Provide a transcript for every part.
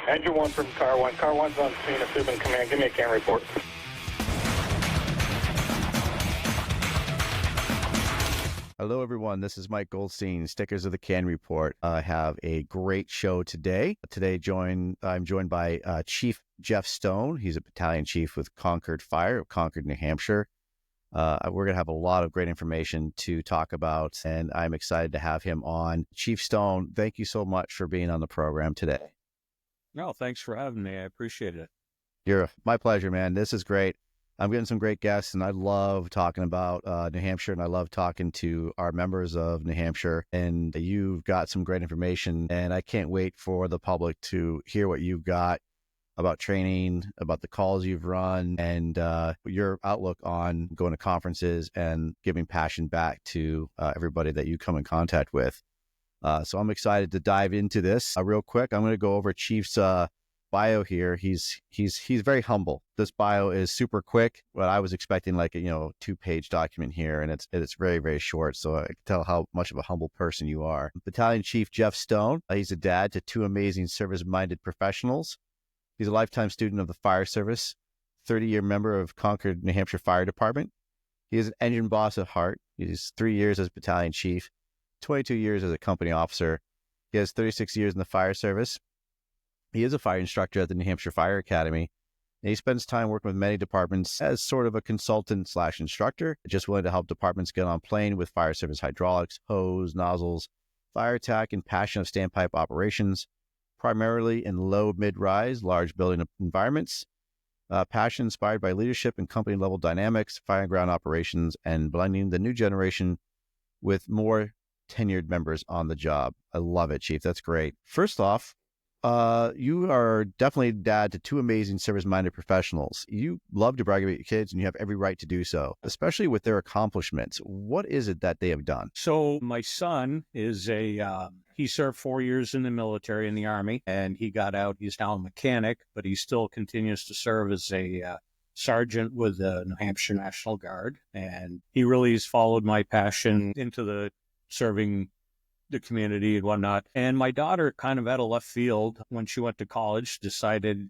Engine 1 from Car 1. Car 1's on scene. Assuming command. Give me a C.A.N report. Hello, everyone. This is Mike Goldstein, Stickers of the C.A.N Report. I have a great show today. I'm joined by Chief Jeff Stone. He's a battalion chief with Concord Fire of Concord, New Hampshire. We're going to have a lot of great information to talk about, and I'm excited to have him on. Chief Stone, thank you so much for being on the program today. No, thanks for having me. I appreciate it. My pleasure, man. This is great. I'm getting some great guests, and I love talking about New Hampshire, and I love talking to our members of New Hampshire, and you've got some great information, and I can't wait for the public to hear what you've got about training, about the calls you've run, and your outlook on going to conferences and giving passion back to everybody that you come in contact with. So I'm excited to dive into this. Real quick, I'm going to go over Chief's bio here. He's very humble. This bio is super quick, but I was expecting like a 2-page document here, and it's very, very short. So I can tell how much of a humble person you are. Battalion Chief Jeff Stone. He's a dad to 2 amazing service-minded professionals. He's a lifetime student of the fire service, 30-year member of Concord, New Hampshire Fire Department. He is an engine boss at heart. He's 3 years as battalion chief, 22 years as a company officer. He has 36 years in the fire service. He is a fire instructor at the New Hampshire Fire Academy, and he spends time working with many departments as sort of a consultant/instructor, just willing to help departments get on plane with fire service hydraulics, hose, nozzles, fire attack, and passion of standpipe operations, primarily in low, mid-rise, large building environments. Passion inspired by leadership and company-level dynamics, fire and ground operations, and blending the new generation with more tenured members on the job. I love it, Chief. That's great. First off, you are definitely dad to 2 amazing service-minded professionals. You love to brag about your kids, and you have every right to do so, especially with their accomplishments. What is it that they have done? So my son is he served 4 years in the military in the Army, and he got out. He's now a mechanic, but he still continues to serve as a sergeant with the New Hampshire National Guard. And he really has followed my passion into the serving the community and whatnot. And my daughter, kind of out of left field, when she went to college, decided,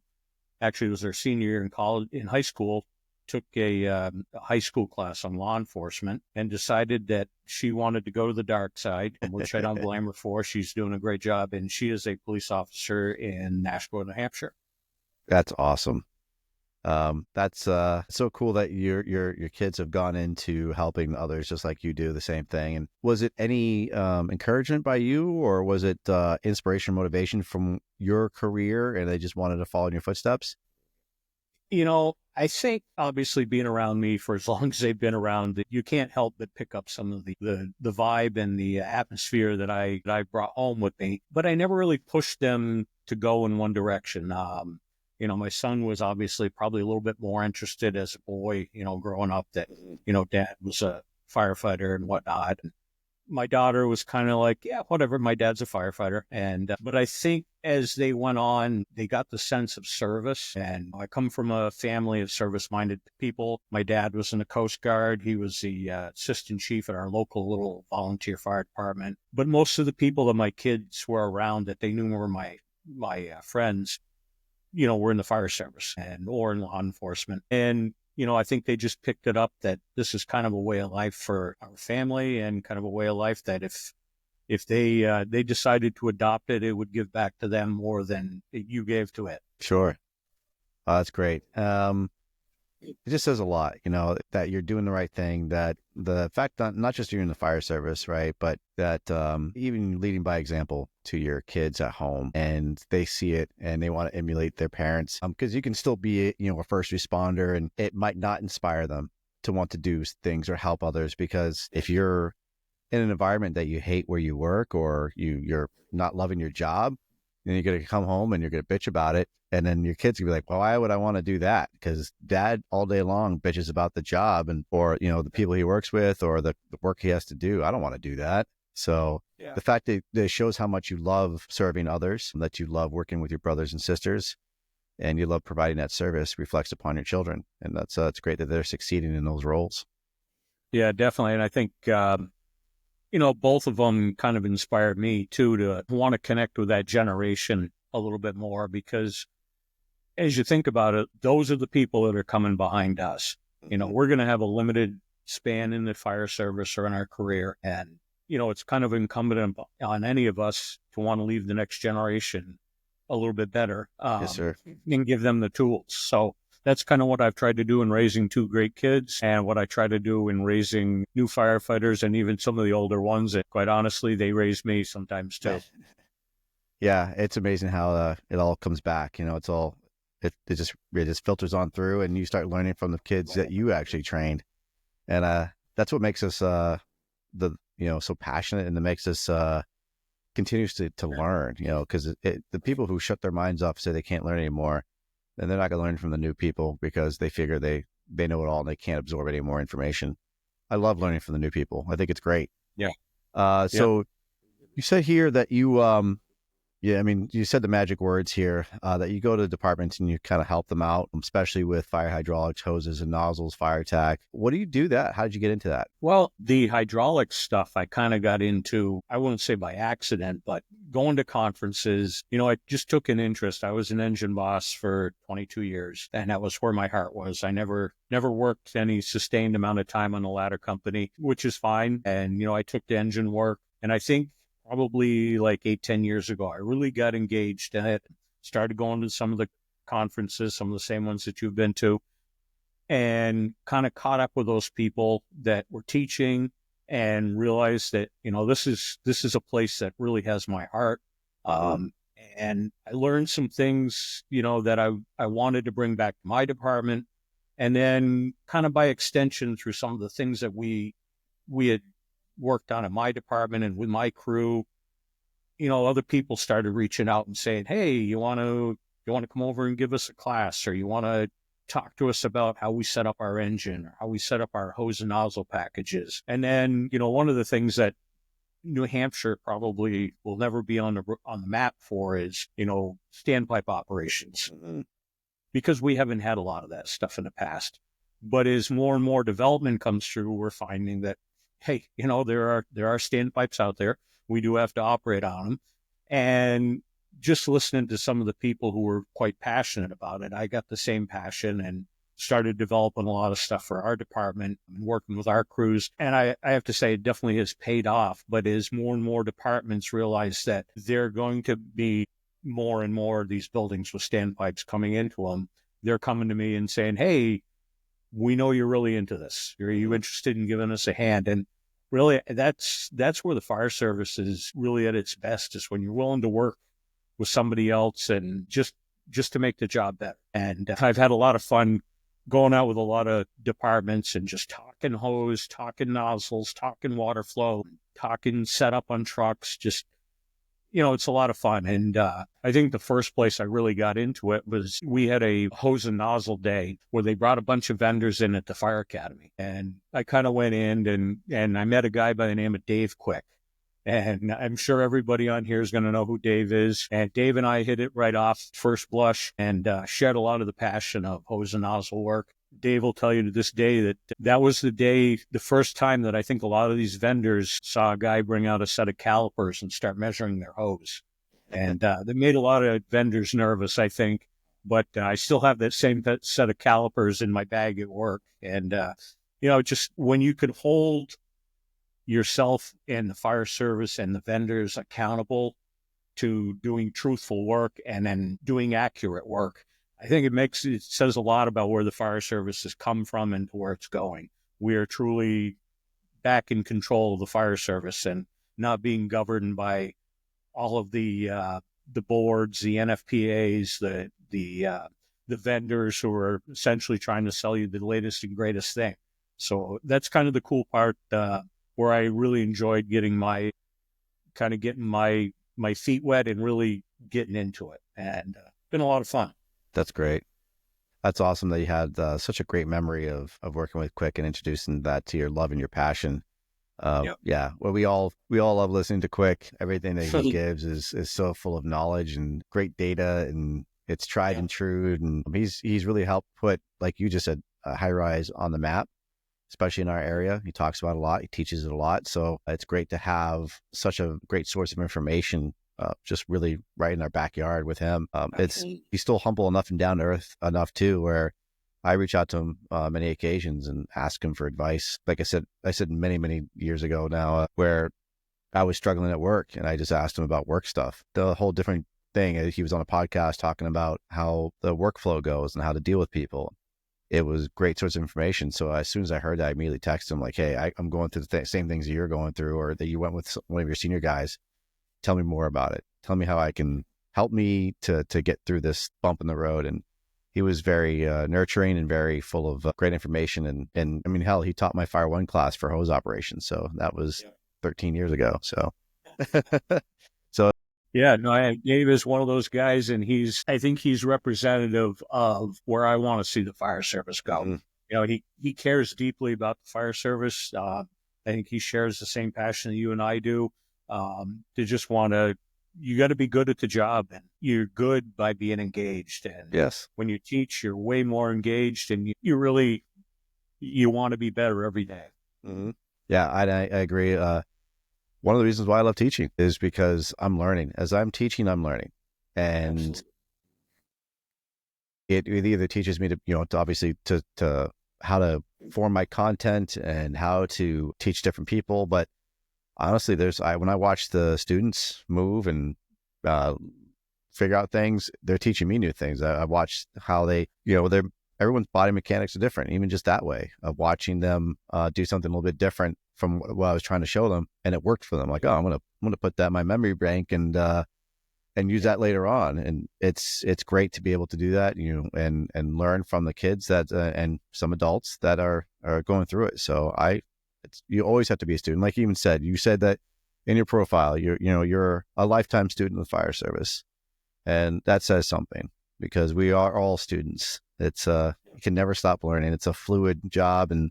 actually it was her senior year in high school, took a high school class on law enforcement and decided that she wanted to go to the dark side, which I don't blame her for. She's doing a great job, and she is a police officer in Nashua, New Hampshire. That's awesome. That's so cool that your kids have gone into helping others just like you do the same thing. And was it any encouragement by you, or was it inspiration, motivation from your career, and they just wanted to follow in your footsteps? I think obviously being around me for as long as they've been around, you can't help but pick up some of the vibe and the atmosphere that I brought home with me. But I never really pushed them to go in one direction. My son was obviously probably a little bit more interested as a boy, growing up, that, dad was a firefighter and whatnot. And my daughter was kind of like, yeah, whatever, my dad's a firefighter. And, but I think as they went on, they got the sense of service. And I come from a family of service-minded people. My dad was in the Coast Guard. He was the assistant chief at our local little volunteer fire department. But most of the people that my kids were around that they knew were my friends, were in the fire service or in law enforcement. And, I think they just picked it up that this is kind of a way of life for our family, and kind of a way of life that if they decided to adopt it, it would give back to them more than you gave to it. Sure. That's great. It just says a lot, that you're doing the right thing, that the fact that not just you're in the fire service, right, but that even leading by example to your kids at home, and they see it and they want to emulate their parents, because you can still be, a first responder, and it might not inspire them to want to do things or help others, because if you're in an environment that you hate where you work, or you're not loving your job, then you're going to come home and you're going to bitch about it. And then your kids will be like, well, why would I want to do that? Because dad all day long bitches about the job or the people he works with, or the work he has to do. I don't want to do that. So The fact that it shows how much you love serving others, that you love working with your brothers and sisters, and you love providing that service, reflects upon your children. And that's it's great that they're succeeding in those roles. Yeah, definitely. And I think, both of them kind of inspired me too, to want to connect with that generation a little bit more, because as you think about it, those are the people that are coming behind us. We're going to have a limited span in the fire service or in our career. And, it's kind of incumbent on any of us to want to leave the next generation a little bit better, Yes, sir. and give them the tools. So that's kind of what I've tried to do in raising two great kids, and what I try to do in raising new firefighters, and even some of the older ones that, quite honestly, they raise me sometimes too. Yeah, it's amazing how it all comes back. It's all it just filters on through, and you start learning from the kids that you actually trained, and that's what makes us so passionate, and it makes us continues to learn. Because the people who shut their minds off, say they can't learn anymore, then they're not going to learn from the new people, because they figure they know it all and they can't absorb any more information. I love learning from the new people. I think it's great. Yeah. So you said here that you yeah, I mean, you said the magic words here, that you go to departments and you kind of help them out, especially with fire hydraulics, hoses and nozzles, fire tack. What do you do that? How did you get into that? Well, the hydraulic stuff I kind of got into, I wouldn't say by accident, but going to conferences, I just took an interest. I was an engine boss for 22 years, and that was where my heart was. I never worked any sustained amount of time on a ladder company, which is fine. And, I took the engine work, and I think probably like 8-10 years ago, I really got engaged in it, started going to some of the conferences, some of the same ones that you've been to, and kind of caught up with those people that were teaching, and realized that, this is a place that really has my heart. And I learned some things, that I wanted to bring back to my department. And then kind of by extension, through some of the things that we had worked on in my department and with my crew, other people started reaching out and saying, hey, you want to come over and give us a class, or you want to talk to us about how we set up our engine, or how we set up our hose and nozzle packages. And then, one of the things that New Hampshire probably will never be on the map for is, standpipe operations, because we haven't had a lot of that stuff in the past. But as more and more development comes through, we're finding that, hey, there are standpipes out there. We do have to operate on them. And just listening to some of the people who were quite passionate about it, I got the same passion and started developing a lot of stuff for our department and working with our crews. And I have to say, it definitely has paid off. But as more and more departments realize that they're going to be more and more of these buildings with standpipes coming into them, they're coming to me and saying, hey, we know you're really into this. Are you interested in giving us a hand? And really, that's where the fire service is really at its best, is when you're willing to work with somebody else and just to make the job better. And I've had a lot of fun going out with a lot of departments and just talking hose, talking nozzles, talking water flow, talking setup on trucks. Just, it's a lot of fun. And I think the first place I really got into it was, we had a hose and nozzle day where they brought a bunch of vendors in at the fire academy. And I kind of went in and I met a guy by the name of Dave Quick. And I'm sure everybody on here is going to know who Dave is. And Dave and I hit it right off first blush, and shared a lot of the passion of hose and nozzle work. Dave will tell you to this day that was the first time that I think a lot of these vendors saw a guy bring out a set of calipers and start measuring their hose. And that made a lot of vendors nervous, I think. But I still have that same set of calipers in my bag at work. And, just when you could hold yourself and the fire service and the vendors accountable to doing truthful work and then doing accurate work, I think it says a lot about where the fire service has come from and to where it's going. We are truly back in control of the fire service and not being governed by all of the boards, the NFPAs, the vendors who are essentially trying to sell you the latest and greatest thing. So that's kind of the cool part, where I really enjoyed getting my feet wet and really getting into it. And been a lot of fun. That's great. That's awesome that you had such a great memory of working with Quick and introducing that to your love and your passion. Yep. Yeah. Well, we all love listening to Quick. Everything that he gives is so full of knowledge and great data, and it's tried and true. And he's really helped put, like you just said, high rise on the map, especially in our area. He talks about it a lot. He teaches it a lot. So it's great to have such a great source of information just really right in our backyard with him. He's still humble enough and down to earth enough too, where I reach out to him many occasions and ask him for advice. Like I said many years ago now, where I was struggling at work and I just asked him about work stuff. The whole different thing. He was on a podcast talking about how the workflow goes and how to deal with people. It was great source of information. So as soon as I heard that, I immediately texted him like, hey, I'm going through the same things that you're going through, or that you went with one of your senior guys. Tell me more about it. Tell me how I can help me to get through this bump in the road. And he was very nurturing and very full of great information. And I mean, hell, he taught my Fire 1 class for hose operations. So that was 13 years ago. So, so Yeah, no, Dave is one of those guys, and I think he's representative of where I want to see the fire service go. Mm. You know, he cares deeply about the fire service. I think he shares the same passion that you and I do. To just you got to be good at the job, and you're good by being engaged. And yes, when you teach, you're way more engaged, and you want to be better every day. Mm-hmm. Yeah, I agree. One of the reasons why I love teaching is because I'm learning. As I'm teaching, I'm learning. And it either teaches me to, to obviously to how to form my content and how to teach different people. But honestly, when I watch the students move and figure out things, they're teaching me new things. I watched how they, everyone's body mechanics are different, even just that way of watching them do something a little bit different from what I was trying to show them, and it worked for them. Like, oh, I'm gonna put that in my memory bank and use that later on. And it's great to be able to do that, and learn from the kids that and some adults that are going through it. So you always have to be a student. Like you even said, that in your profile, you're a lifetime student of the fire service, and that says something, because we are all students. It's you can never stop learning. It's a fluid job, and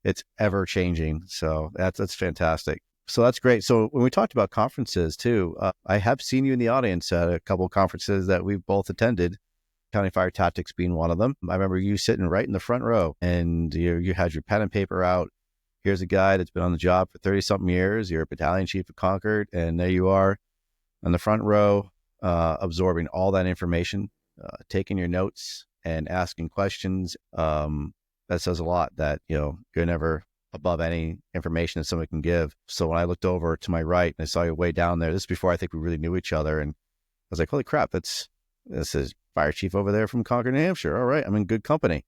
it's ever changing. So that's fantastic. So that's great. So when we talked about conferences too, I have seen you in the audience at a couple of conferences that we've both attended, County Fire Tactics being one of them. I remember you sitting right in the front row, and you had your pen and paper out. Here's a guy that's been on the job for 30 something years. You're a battalion chief at Concord, and there you are on the front row, absorbing all that information, taking your notes and asking questions. That says a lot that, you're never above any information that someone can give. So when I looked over to my right and I saw you way down there, this is before I think we really knew each other. And I was like, holy crap, this is fire chief over there from Concord, New Hampshire. All right. I'm in good company.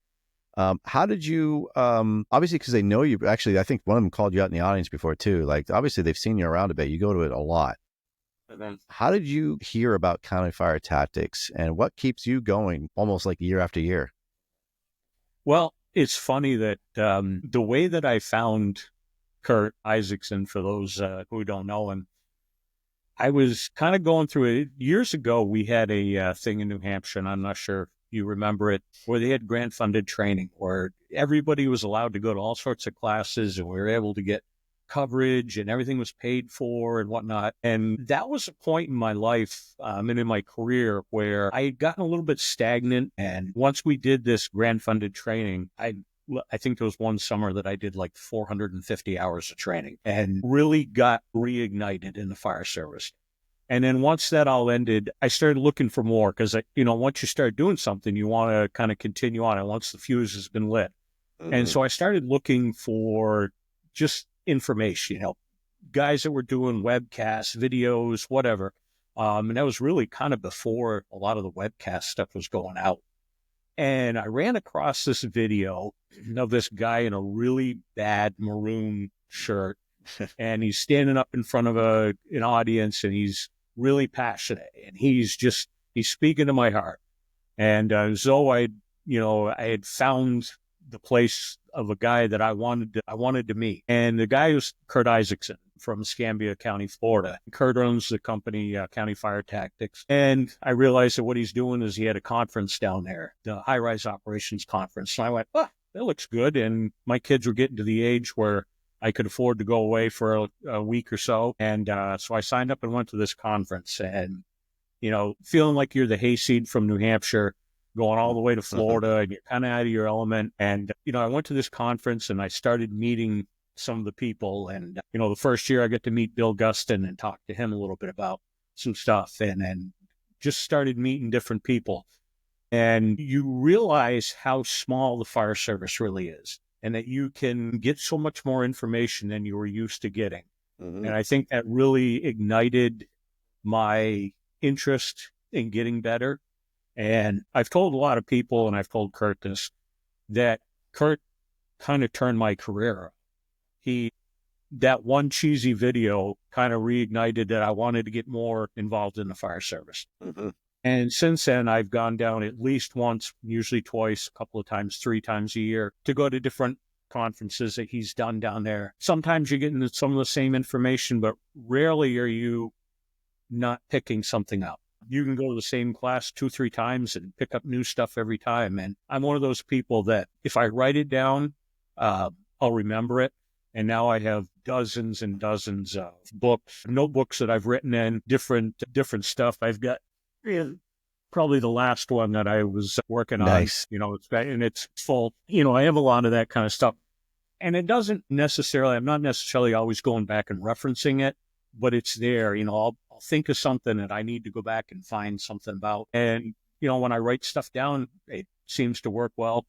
How did you, obviously, because they know you, actually, I think one of them called you out in the audience before too. Like, obviously they've seen you around a bit. You go to it a lot. How did you hear about County Fire Tactics, and what keeps you going almost like year after year? Well, it's funny that the way that I found Kurt Isaacson, for those who don't know him, I was kind of going through it. Years ago, we had a thing in New Hampshire, and I'm not sure if you remember it, where they had grant-funded training, where everybody was allowed to go to all sorts of classes, and we were able to get coverage, and everything was paid for and whatnot. And that was a point in my life and in my career where I had gotten a little bit stagnant. And once we did this grant-funded training, I think there was one summer that I did like 450 hours of training and really got reignited in the fire service. And then once that all ended, I started looking for more, because, once you start doing something, you want to kind of continue on. And once the fuse has been lit. And so I started looking for just information, guys that were doing webcasts, videos, whatever. And that was really kind of before a lot of the webcast stuff was going out. And I ran across this video of this guy in a really bad maroon shirt. And he's standing up in front of an audience, and he's really passionate, and he's speaking to my heart. And as though I had found the place of a guy that I wanted to meet. And the guy was Kurt Isaacson from Escambia County, Florida. Kurt owns the company, County Fire Tactics. And I realized that what he's doing is he had a conference down there, the High Rise Operations Conference. And I went, that looks good. And my kids were getting to the age where I could afford to go away for a week or so. And so I signed up and went to this conference. And, feeling like you're the hayseed from New Hampshire, going all the way to Florida, and you're kind of out of your element. And, I went to this conference, and I started meeting some of the people. And, the first year I got to meet Bill Guston and talk to him a little bit about some stuff and just started meeting different people. And you realize how small the fire service really is, and that you can get so much more information than you were used to getting. Mm-hmm. And I think that really ignited my interest in getting better. And I've told a lot of people, and I've told Kurt this, that Kurt kind of turned my career. That one cheesy video kind of reignited that I wanted to get more involved in the fire service. Mm-hmm. And since then, I've gone down at least once, usually twice, a couple of times, 3 times a year to go to different conferences that he's done down there. Sometimes you're getting some of the same information, but rarely are you not picking something up. You can go to the same class 2, 3 times and pick up new stuff every time. And I'm one of those people that if I write it down, I'll remember it. And now I have dozens and dozens of books, notebooks that I've written in, different stuff. I've got probably the last one that I was working Nice. on, it's full. I have a lot of that kind of stuff. And I'm not necessarily always going back and referencing it, but it's there. I'll think of something that I need to go back and find something about. And, when I write stuff down, it seems to work well.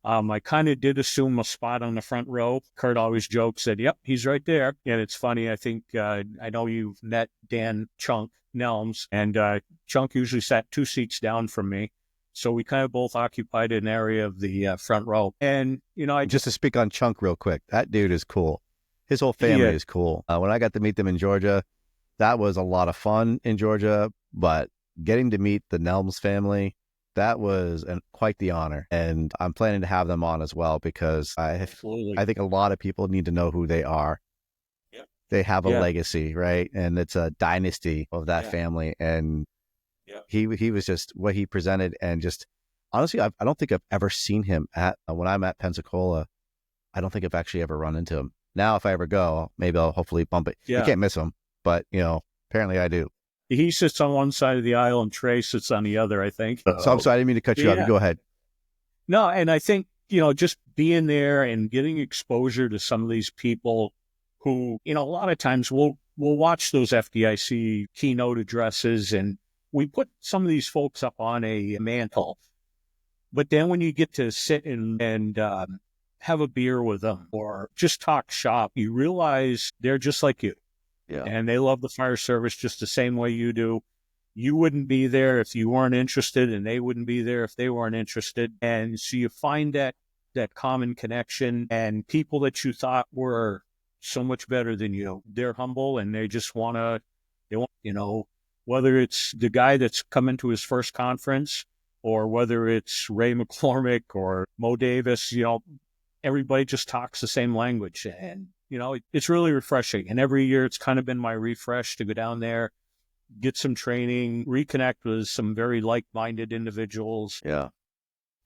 I kind of did assume a spot on the front row. Kurt always jokes that, yep, he's right there. And it's funny. I think, I know you've met Dan Chunk Nelms, and Chunk usually sat 2 seats down from me. So we kind of both occupied an area of the front row. And, Just to speak on Chunk real quick, that dude is cool. His whole family is cool. When I got to meet them in Georgia, that was a lot of fun in Georgia, but getting to meet the Nelms family, that was quite the honor. And I'm planning to have them on as well because I think a lot of people need to know who they are. Yeah. They have a legacy, right? And it's a dynasty of that family. And he was just what he presented. And just honestly, I don't think I've ever seen him when I'm at Pensacola. I don't think I've actually ever run into him. Now, if I ever go, maybe I'll hopefully bump it. You can't miss him, but apparently I do. He sits on one side of the aisle and Trey sits on the other, I think. So I'm sorry, I didn't mean to cut you off. Go ahead. No, and I think, just being there and getting exposure to some of these people who, a lot of times we'll watch those FDIC keynote addresses and we put some of these folks up on a mantle. But then when you get to sit and have a beer with them or just talk shop, you realize they're just like you. Yeah. And they love the fire service just the same way you do. You wouldn't be there if you weren't interested, and they wouldn't be there if they weren't interested. And so you find that common connection, and people that you thought were so much better than you, they're humble and they just want, whether it's the guy that's coming to his first conference or whether it's Ray McCormick or Mo Davis, everybody just talks the same language. And, it's really refreshing. And every year it's kind of been my refresh to go down there, get some training, reconnect with some very like-minded individuals. Yeah.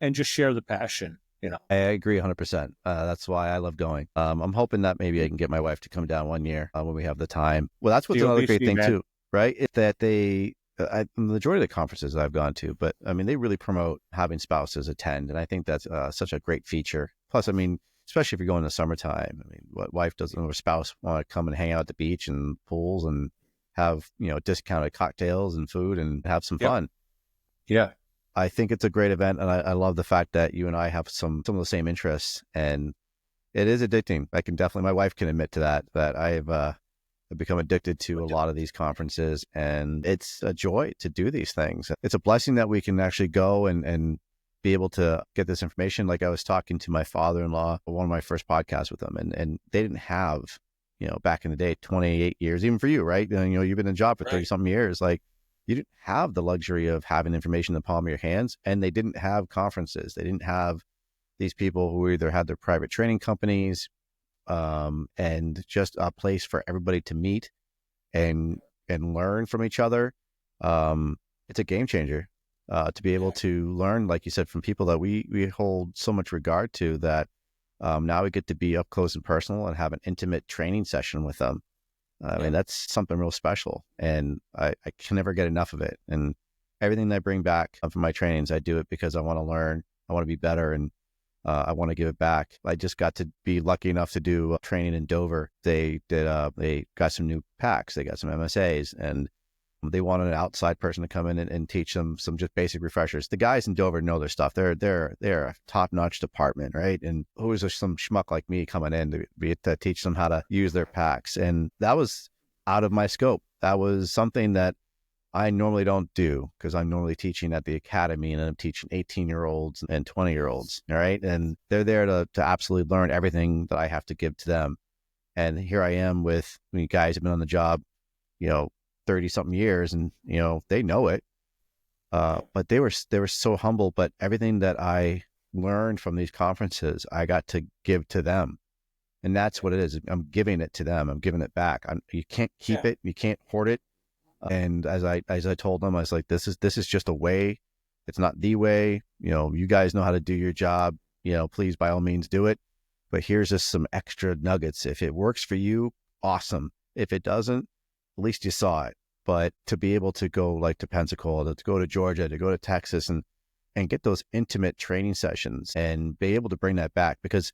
And just share the passion, I agree 100%. That's why I love going. I'm hoping that maybe I can get my wife to come down one year when we have the time. Well, that's what's another great thing too, right? Is that the majority of the conferences that I've gone to, but I mean, they really promote having spouses attend. And I think that's such a great feature. Plus, I mean, especially if you're going in the summertime, I mean, what wife doesn't, or spouse want to come and hang out at the beach and pools and have, discounted cocktails and food and have some fun. Yeah. I think it's a great event. And I love the fact that you and I have some of the same interests, and it is addicting. My wife can admit to that I've become addicted to a lot of these conferences, and it's a joy to do these things. It's a blessing that we can actually go and be able to get this information. Like I was talking to my father-in-law, one of my first podcasts with them, and they didn't have, back in the day, 28 years, even for you, right? You've been in a job for 30 something years. Like you didn't have the luxury of having information in the palm of your hands, and they didn't have conferences. They didn't have these people who either had their private training companies, and just a place for everybody to meet and learn from each other. It's a game changer. To be able to learn, like you said, from people that we hold so much regard to, that now we get to be up close and personal and have an intimate training session with them. I mean, that's something real special, and I can never get enough of it. And everything that I bring back from my trainings, I do it because I want to learn, I want to be better, and I want to give it back. I just got to be lucky enough to do training in Dover. They got some new packs, they got some MSAs, and They wanted an outside person to come in and teach them some just basic refreshers. The guys in Dover know their stuff. They're a top-notch department, right? And who is some schmuck like me coming in to teach them how to use their packs? And that was out of my scope. That was something that I normally don't do because I'm normally teaching at the academy and I'm teaching 18-year-olds and 20-year-olds, all right? And they're there to absolutely learn everything that I have to give to them. And here I am with guys have been on the job, 30 something years, and they know it, but they were so humble. But everything that I learned from these conferences I got to give to them, and that's what it is. I'm giving it to them. I'm giving it back. You can't keep it, you can't hoard it. And as I told them, I was like, this is just a way. It's not the way. You guys know how to do your job. Please by all means do it, but here's just some extra nuggets. If it works for you, awesome. If it doesn't, at least you saw it. But to be able to go like to Pensacola, to go to Georgia, to go to Texas and get those intimate training sessions and be able to bring that back. Because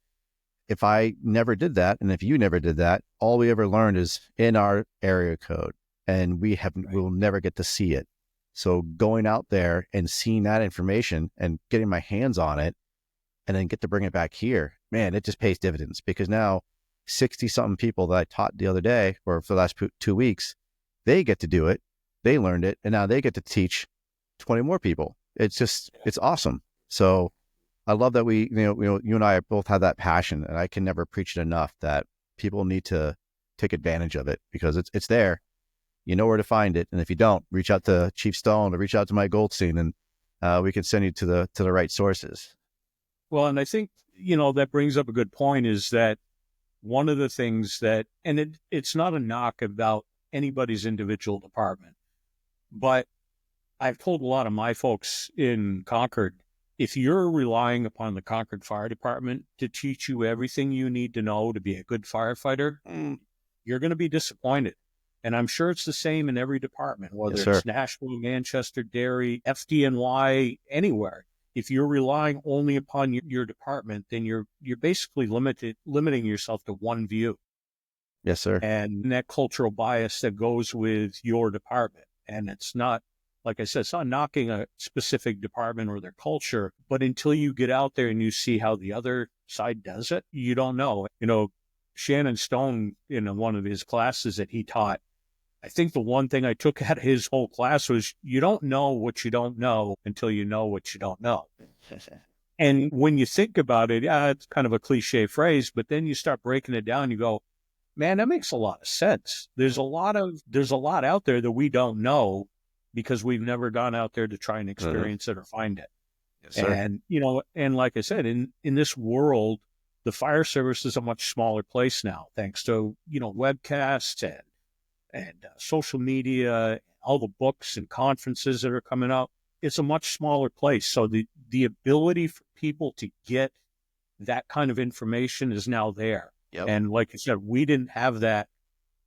if I never did that, and if you never did that, all we ever learned is in our area code, and we'll never get to see it. So going out there and seeing that information and getting my hands on it and then get to bring it back here, man, it just pays dividends, because now 60 something people that I taught the other day or for the last 2 weeks, they get to do it. They learned it. And now they get to teach 20 more people. It's awesome. So I love that you and I both have that passion, and I can never preach it enough that people need to take advantage of it because it's there. You know where to find it. And if you don't, reach out to Chief Stone or reach out to Mike Goldstein, and we can send you to the right sources. Well, and I think, that brings up a good point, is that one of the things that, and it's not a knock about anybody's individual department, but I've told a lot of my folks in Concord, if you're relying upon the Concord Fire Department to teach you everything you need to know to be a good firefighter, you're going to be disappointed. And I'm sure it's the same in every department, whether it's Nashville, Manchester, Derry, FDNY, anywhere. If you're relying only upon your department, then you're basically limiting yourself to one view. Yes, sir. And that cultural bias that goes with your department. And it's not, like I said, it's not knocking a specific department or their culture, but until you get out there and you see how the other side does it, you don't know. Shannon Stone, in one of his classes that he taught, I think the one thing I took out of his whole class was, you don't know what you don't know until you know what you don't know. And when you think about it, it's kind of a cliche phrase, but then you start breaking it down, you go, man, that makes a lot of sense. There's a lot out there that we don't know because we've never gone out there to try and experience it or find it. Yes, sir. And, and like I said, in this world, the fire service is a much smaller place now, thanks to, webcasts and social media, all the books and conferences that are coming out. It's a much smaller place. So the ability for people to get that kind of information is now there. Yep. And like you said, we didn't have that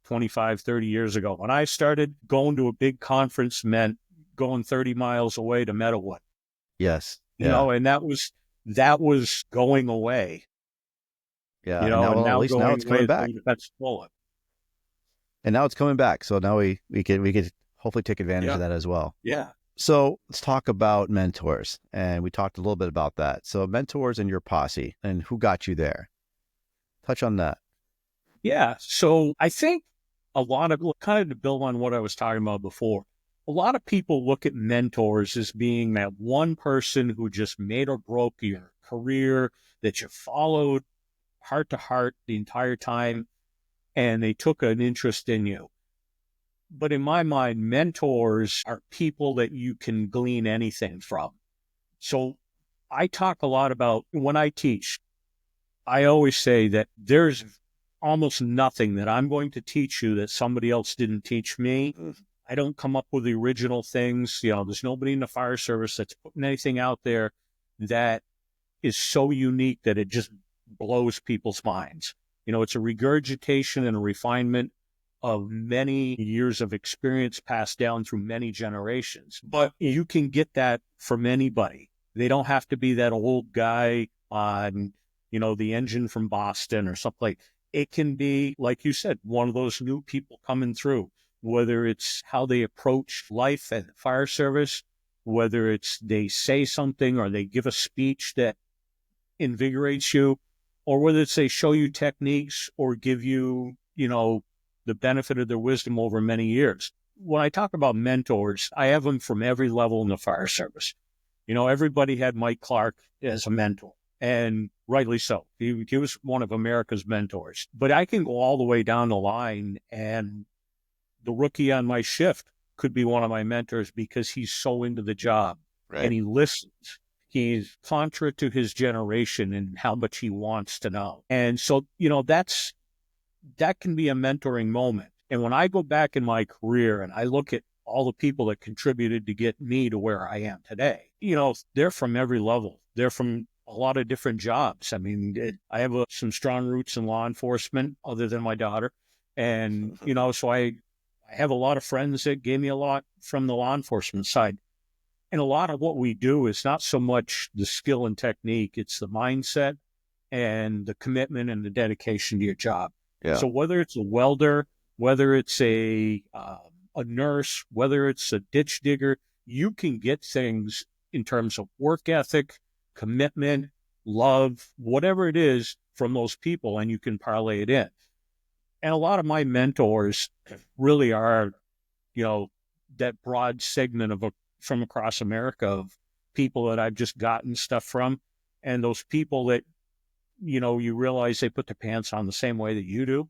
25, 30 years ago. When I started, going to a big conference meant going 30 miles away to Meadowwood. Yes. And that was going away. Yeah. And now it's coming back. And now it's coming back. So now we could hopefully take advantage of that as well. Yeah. So let's talk about mentors. And we talked a little bit about that. So mentors in your posse and who got you there. Touch on that. Yeah. So I think a lot of, kind of to build on what I was talking about before, a lot of people look at mentors as being that one person who just made or broke your career, that you followed heart to heart the entire time, and they took an interest in you. But in my mind, mentors are people that you can glean anything from. So I talk a lot about, when I teach, I always say that there's almost nothing that I'm going to teach you that somebody else didn't teach me. I don't come up with the original things. There's nobody in the fire service that's putting anything out there that is so unique that it just blows people's minds. It's a regurgitation and a refinement of many years of experience passed down through many generations. But you can get that from anybody. They don't have to be that old guy on, the engine from Boston or something like. It can be, like you said, one of those new people coming through. whether it's how they approach life at the fire service, whether it's they say something or they give a speech that invigorates you, or whether it's they show you techniques or give you, the benefit of their wisdom over many years. When I talk about mentors, I have them from every level in the fire service. Everybody had Mike Clark as a mentor, and rightly so. He was one of America's mentors. But I can go all the way down the line, and the rookie on my shift could be one of my mentors because he's so into the job, Right. and he listens. He's contra to his generation and how much he wants to know. And so, that can be a mentoring moment. And when I go back in my career and I look at all the people that contributed to get me to where I am today, they're from every level. They're from a lot of different jobs. I mean, I have some strong roots in law enforcement other than my daughter. And, so I have a lot of friends that gave me a lot from the law enforcement side. And a lot of what we do is not so much the skill and technique, it's the mindset and the commitment and the dedication to your job. Yeah. So whether it's a welder, whether it's a nurse, whether it's a ditch digger, you can get things in terms of work ethic, commitment, love, whatever it is from those people, and you can parlay it in. And a lot of my mentors really are, that broad segment from across America of people that I've just gotten stuff from, and those people that, you realize they put their pants on the same way that you do.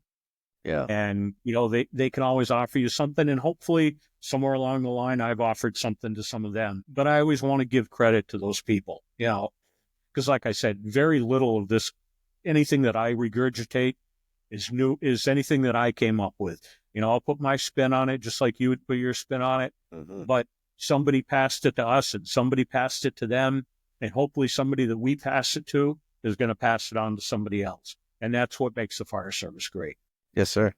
Yeah. And, they can always offer you something, and hopefully somewhere along the line, I've offered something to some of them. But I always want to give credit to those people, because like I said, very little of this, anything that I regurgitate is anything that I came up with. I'll put my spin on it, just like you would put your spin on it. Mm-hmm. But somebody passed it to us and somebody passed it to them. And hopefully somebody that we pass it to is going to pass it on to somebody else. And that's what makes the fire service great. Yes, sir.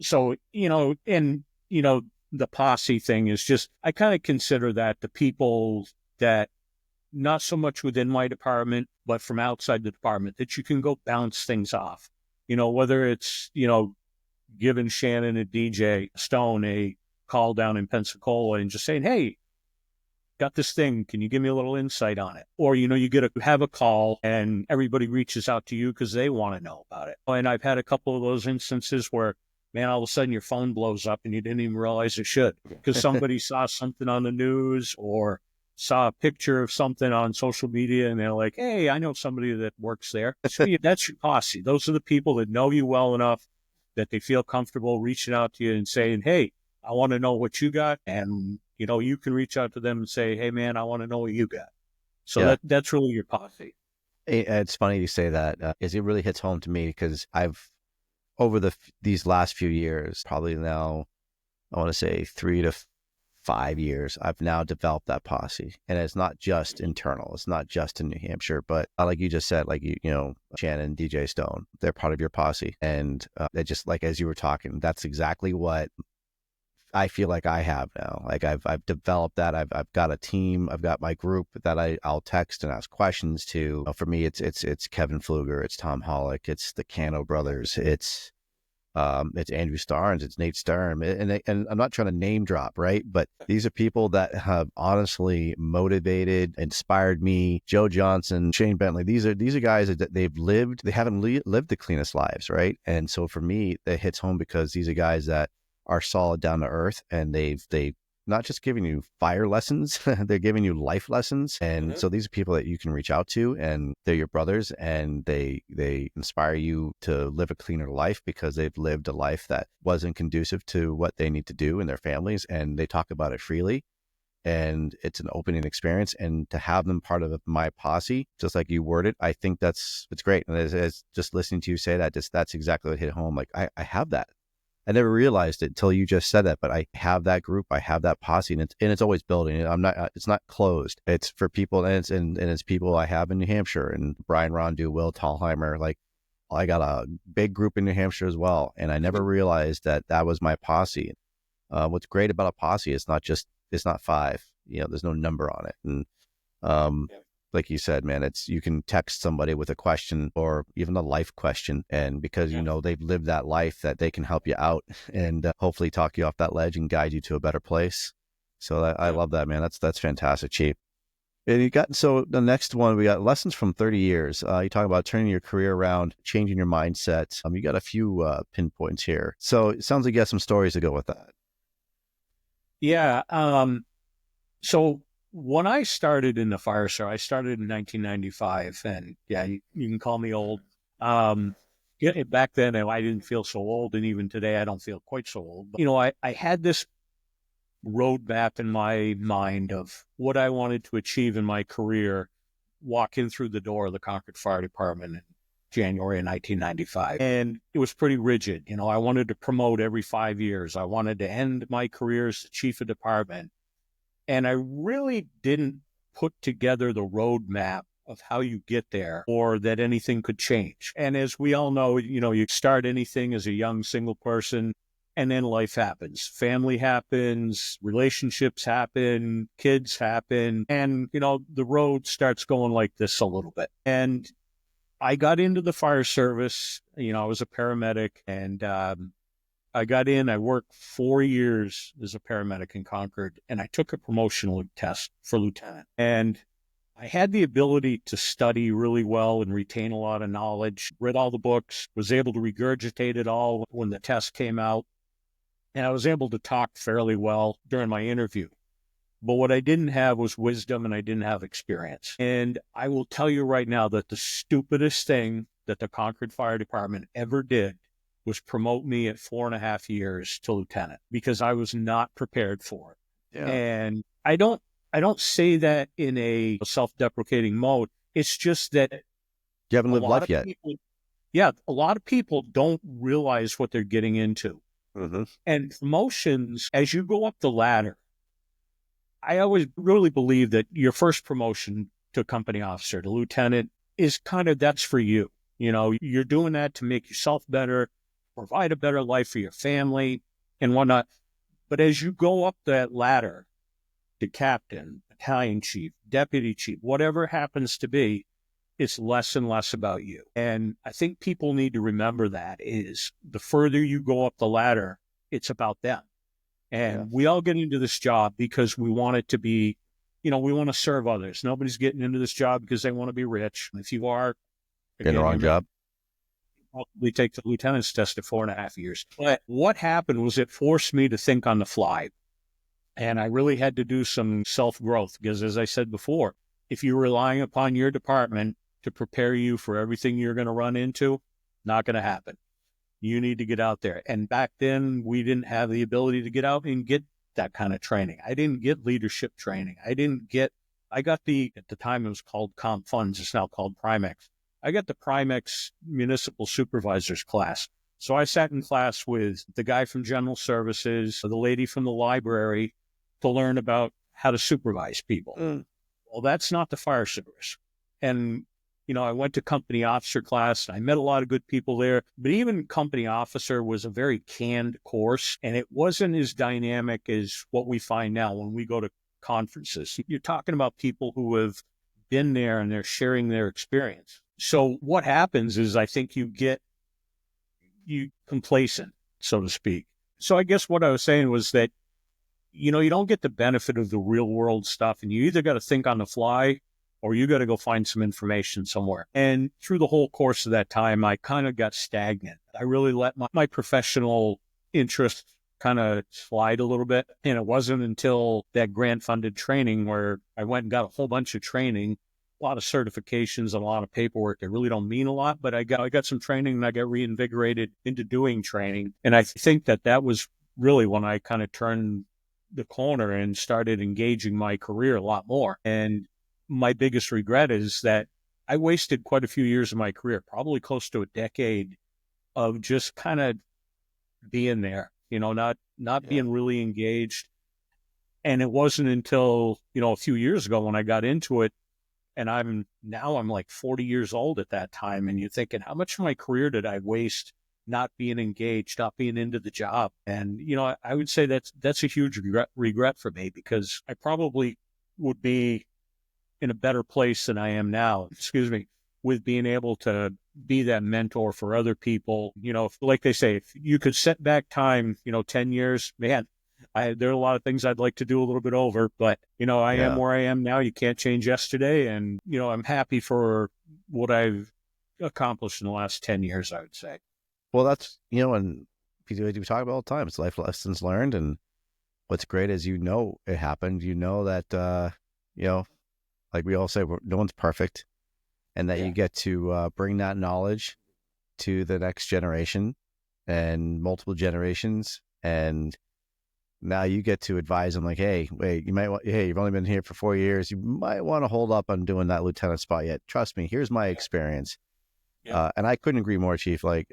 So, the posse thing is just, I kind of consider that the people that not so much within my department, but from outside the department that you can go bounce things off, whether it's, giving Shannon and DJ Stone a call down in Pensacola and just saying, hey, got this thing. Can you give me a little insight on it? Or, you have a call and everybody reaches out to you because they want to know about it. And I've had a couple of those instances where, man, all of a sudden your phone blows up and you didn't even realize it should because somebody saw something on the news or saw a picture of something on social media and they're like, hey, I know somebody that works there. So that's your posse. Those are the people that know you well enough that they feel comfortable reaching out to you and saying, hey, I want to know what you got. And, you can reach out to them and say, hey, man, I want to know what you got. So that's really your posse. It's funny you say that, is it really hits home to me because I've, over these last few years, probably now, I want to say 3 to 5 years, I've now developed that posse. And it's not just internal. It's not just in New Hampshire, but like you just said, like, Shannon, DJ Stone, they're part of your posse. And they just, like, as you were talking, that's exactly what I feel like I have now. Like I've developed that. I've got a team. I've got my group that I'll text and ask questions to. For me, it's Kevin Pfluger, it's Tom Hollick, it's the Cano brothers, it's Andrew Starnes, it's Nate Sturm, and I'm not trying to name drop, right? But these are people that have honestly motivated, inspired me. Joe Johnson, Shane Bentley. These are guys that they haven't lived the cleanest lives, right? And so for me, that hits home because these are guys that are solid down to earth, and they've not just giving you fire lessons, they're giving you life lessons. And so these are people that you can reach out to, and they're your brothers, and they inspire you to live a cleaner life because they've lived a life that wasn't conducive to what they need to do in their families, and they talk about it freely. And it's an opening experience, and to have them part of my posse, just like you worded, I think it's great. And as just listening to you say that, that's exactly what hit home. Like I have that. I never realized it until you just said that, but I have that group, I have that posse, and it's always building. It's not closed. It's for people, and it's people I have in New Hampshire, and Brian Rondu, Will Tallheimer. Like, I got a big group in New Hampshire as well, and I never realized that was my posse. What's great about a posse is it's not 5. There's no number on it, and like you said, man, you can text somebody with a question or even a life question. And because, you know, they've lived that life, that they can help you out and hopefully talk you off that ledge and guide you to a better place. So I love that, man. That's fantastic, Chief. And so the next one, we got lessons from 30 years. You talk about turning your career around, changing your mindset. You got a few pinpoints here. So it sounds like you got some stories to go with that. Yeah. So when I started in the fire service, I started in 1995, and yeah, you can call me old. Back then I didn't feel so old, and even today I don't feel quite so old. But, you know, I had this roadmap in my mind of what I wanted to achieve in my career, walking through the door of the Concord Fire Department in January of 1995. And it was pretty rigid. You know, I wanted to promote every 5 years. I wanted to end my career as the chief of department. And I really didn't put together the roadmap of how you get there or that anything could change. And as we all know, you know, you start anything as a young single person, and then life happens. Family happens, relationships happen, kids happen, and, you know, the road starts going like this a little bit. And I got into the fire service. You know, I was a paramedic, and I got in, I worked 4 years as a paramedic in Concord, and I took a promotional test for lieutenant. And I had the ability to study really well and retain a lot of knowledge, read all the books, was able to regurgitate it all when the test came out. And I was able to talk fairly well during my interview. But what I didn't have was wisdom, and I didn't have experience. And I will tell you right now that the stupidest thing that the Concord Fire Department ever did was promote me at 4.5 years to lieutenant, because I was not prepared for it. Yeah. And I don't say that in a self-deprecating mode. It's just that you haven't lived life yet. A lot of people don't realize what they're getting into. Mm-hmm. And promotions, as you go up the ladder, I always really believe that your first promotion to company officer, to lieutenant, is kind of, that's for you. You know, you're doing that to make yourself better, provide a better life for your family and whatnot. But as you go up that ladder to captain, battalion chief, deputy chief, whatever it happens to be, it's less and less about you. And I think people need to remember that is the further you go up the ladder, it's about them. And we all get into this job because we want it to be, you know, we want to serve others. Nobody's getting into this job because they want to be rich. If you are, in the wrong job, we take the lieutenant's test at 4.5 years. But what happened was it forced me to think on the fly. And I really had to do some self-growth because, as I said before, if you're relying upon your department to prepare you for everything you're going to run into, not going to happen. You need to get out there. And back then, we didn't have the ability to get out and get that kind of training. I didn't get leadership training. I got at the time it was called Comp Funds. It's now called Primex. I got the Primex Municipal Supervisors class. So I sat in class with the guy from General Services, the lady from the library, to learn about how to supervise people. Well, that's not the fire service. And, you know, I went to company officer class, and I met a lot of good people there. But even company officer was a very canned course, and it wasn't as dynamic as what we find now when we go to conferences. You're talking about people who have been there, and they're sharing their experience. So what happens is I think you get complacent, so to speak. So I guess what I was saying was that, you know, you don't get the benefit of the real world stuff, and you either got to think on the fly or you got to go find some information somewhere. And through the whole course of that time, I kind of got stagnant. I really let my professional interest kind of slide a little bit. And it wasn't until that grant funded training where I went and got a whole bunch of training, a lot of certifications and a lot of paperwork that really don't mean a lot, but I got some training, and I got reinvigorated into doing training. And I think that was really when I kind of turned the corner and started engaging my career a lot more. And my biggest regret is that I wasted quite a few years of my career, probably close to a decade, of just kind of being there, you know, not being really engaged. And it wasn't until, you know, a few years ago when I got into it, and I'm like 40 years old at that time. And you're thinking, how much of my career did I waste not being engaged, not being into the job? And, you know, I would say that's a huge regret for me, because I probably would be in a better place than I am now, with being able to be that mentor for other people. Like they say, if you could set back time, 10 years, man, there are a lot of things I'd like to do a little bit over, but, I am Yeah. where I am now. You can't change yesterday. And, I'm happy for what I've accomplished in the last 10 years, I would say. Well, that's, and we talk about all the time. It's life lessons learned. And what's great is, it happened. That, like we all say, no one's perfect. And that you get to bring that knowledge to the next generation and multiple generations. And now you get to advise them like, hey, wait, you've only been here for 4 years. You might want to hold up on doing that lieutenant spot yet. Trust me, here's my experience. And I couldn't agree more, Chief. Like,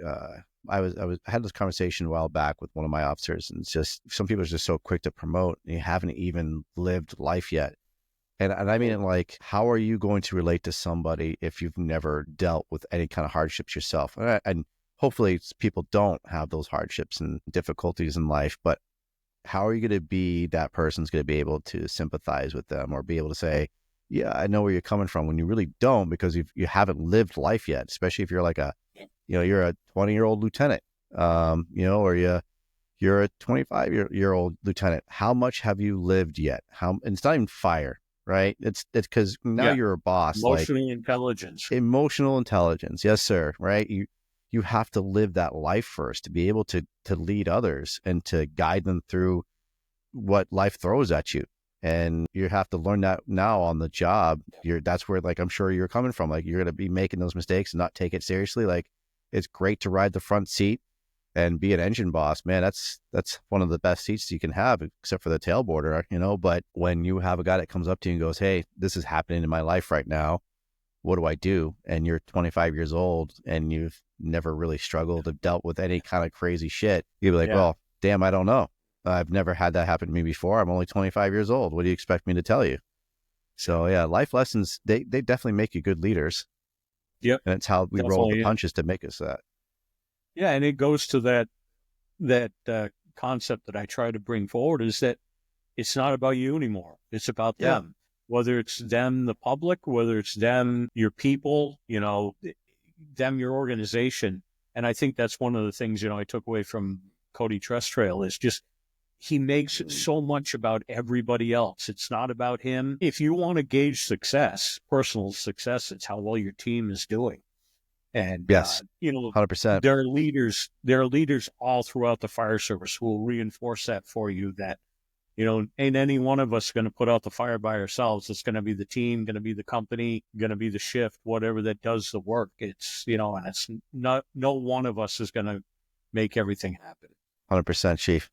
I had this conversation a while back with one of my officers, and it's just, some people are just so quick to promote, and you haven't even lived life yet. And I mean, like, how are you going to relate to somebody if you've never dealt with any kind of hardships yourself? And hopefully people don't have those hardships and difficulties in life, but how are you going to be that person's going to be able to sympathize with them or be able to say, yeah, I know where you're coming from, when you really don't, because you haven't lived life yet, especially if you're like you're a 20-year-old lieutenant, or you're a 25-year-old lieutenant. How much have you lived yet? And it's not even fire, right? It's because now you're a boss. Emotional intelligence. Yes, sir. Right. You have to live that life first to be able to lead others and to guide them through what life throws at you. And you have to learn that now on the job. That's where, like, I'm sure you're coming from. Like, you're going to be making those mistakes and not take it seriously. Like, it's great to ride the front seat and be an engine boss, man. That's one of the best seats you can have, except for the tailboarder, but when you have a guy that comes up to you and goes, hey, this is happening in my life right now, what do I do? And you're 25 years old and you've never really struggled or dealt with any kind of crazy shit, you'd be like, well, damn, I don't know. I've never had that happen to me before. I'm only 25 years old. What do you expect me to tell you? So yeah, life lessons, they definitely make you good leaders. Yep. And it's how we roll the punches to make us that. Yeah. And it goes to that concept that I try to bring forward, is that it's not about you anymore. It's about them, whether it's them, the public, whether it's them, your people, them, your organization. And I think that's one of the things, I took away from Cody Trestrail, is just, he makes it so much about everybody else. It's not about him. If you want to gauge success, personal success, it's how well your team is doing. And, yes, 100%. There are leaders all throughout the fire service who will reinforce that for you, that, ain't any one of us going to put out the fire by ourselves. It's going to be the team, going to be the company, going to be the shift, whatever that does the work. It's, and it's not, no one of us is going to make everything happen. 100%, Chief.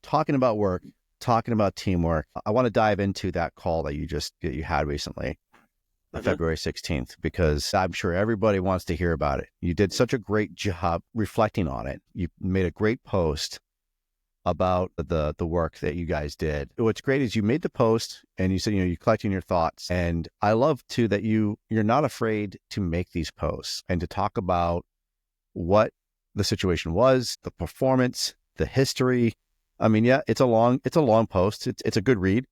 Talking about work, talking about teamwork, I want to dive into that call that you had recently, February 16th, because I'm sure everybody wants to hear about it. You did such a great job reflecting on it. You made a great post about the work that you guys did. What's great is you made the post and you said, you're collecting your thoughts. And I love too that you're not afraid to make these posts and to talk about what the situation was, the performance, the history. I mean, yeah, it's a long post. It's a good read.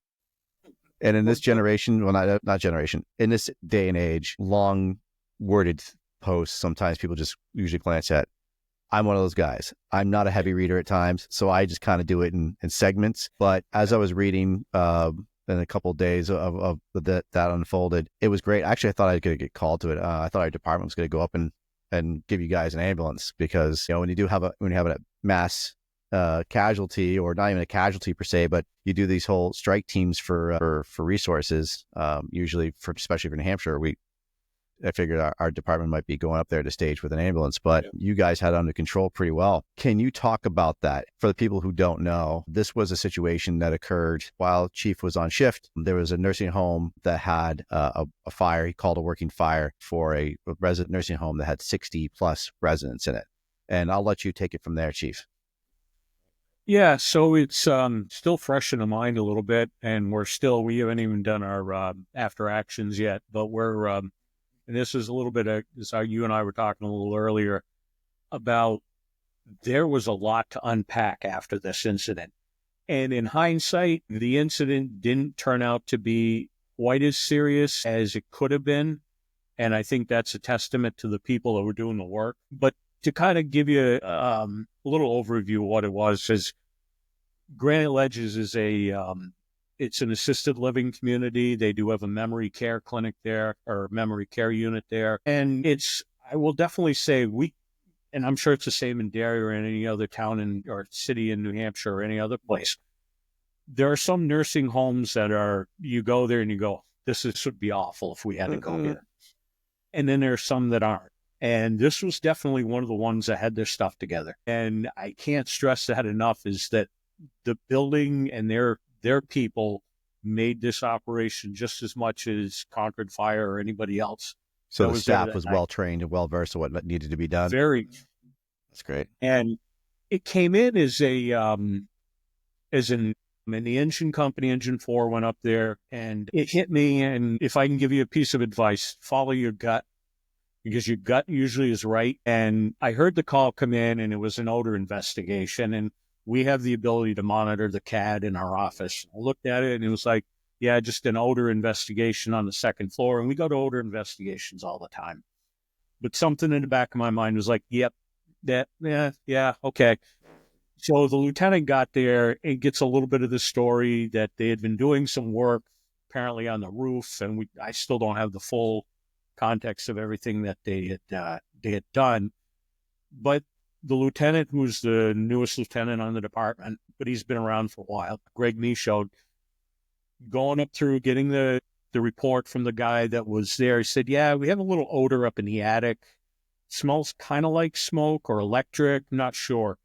And in this generation, well, not generation, in this day and age, long worded posts, sometimes people just usually glance at. I'm one of those guys. I'm not a heavy reader at times, so I just kind of do it in segments. But as I was reading in a couple of days of that unfolded, it was great. Actually, I thought I was going to get called to it. I thought our department was going to go up and give you guys an ambulance, because when you have a mass casualty, or not even a casualty per se, but you do these whole strike teams for resources. Usually, especially for New Hampshire, I figured our department might be going up there to stage with an ambulance, but you guys had it under control pretty well. Can you talk about that? For the people who don't know, this was a situation that occurred while Chief was on shift. There was a nursing home that had a fire. He called a working fire for a resident nursing home that had 60 plus residents in it. And I'll let you take it from there, Chief. Yeah, so it's still fresh in the mind a little bit, and we haven't even done our after actions yet, but we're and this is a little bit of, as you and I were talking a little earlier about, there was a lot to unpack after this incident. And in hindsight, the incident didn't turn out to be quite as serious as it could have been. And I think that's a testament to the people that were doing the work. But to kind of give you a little overview of what it was, is Granite Ledges is it's an assisted living community. They do have a memory care clinic there, or memory care unit there. And I will definitely say and I'm sure it's the same in Derry or in any other town or city in New Hampshire or any other place. There are some nursing homes that you go there and you go, would be awful if we had to go here. And then there are some that aren't. And this was definitely one of the ones that had their stuff together. And I can't stress that enough, is that the building and their people made this operation just as much as Concord Fire or anybody else. So the staff was well trained and well versed in what needed to be done. Very. That's great. And it came in as the engine company, Engine 4, went up there, and it hit me. And if I can give you a piece of advice, follow your gut, because your gut usually is right. And I heard the call come in, and it was an odor investigation. And we have the ability to monitor the CAD in our office. I looked at it, and it was like, yeah, just an odor investigation on the second floor. And we go to odor investigations all the time. But something in the back of my mind was like, yep, okay. So the lieutenant got there and gets a little bit of the story that they had been doing some work apparently on the roof. And I still don't have the full context of everything that they had done. But the lieutenant, who's the newest lieutenant on the department, but he's been around for a while, Greg Michaud, going up through getting the report from the guy that was there. He said, yeah, we have a little odor up in the attic. It smells kind of like smoke or electric, not sure.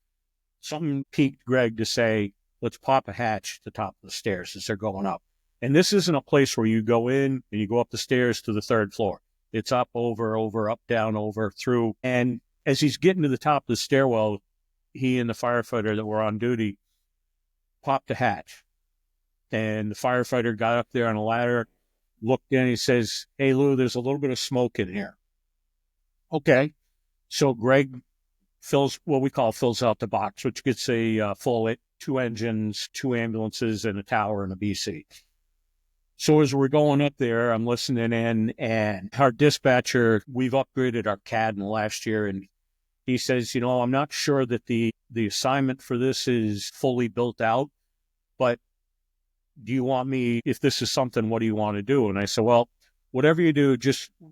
Something piqued Greg to say, let's pop a hatch at the top of the stairs as they're going up. And this isn't a place where you go in and you go up the stairs to the third floor. It's up, over, up, down, over, through. And as he's getting to the top of the stairwell, he and the firefighter that were on duty popped a hatch. And the firefighter got up there on a ladder, looked in, he says, hey, Lou, there's a little bit of smoke in here. Okay. So Greg fills out the box, which gets a full 2 engines, 2 ambulances, and a tower and a BC. So as we're going up there, I'm listening in, and our dispatcher, we've upgraded our CAD in the last year, and he says, I'm not sure that the assignment for this is fully built out, but do you want me, if this is something, what do you want to do? And I said, well, whatever you do,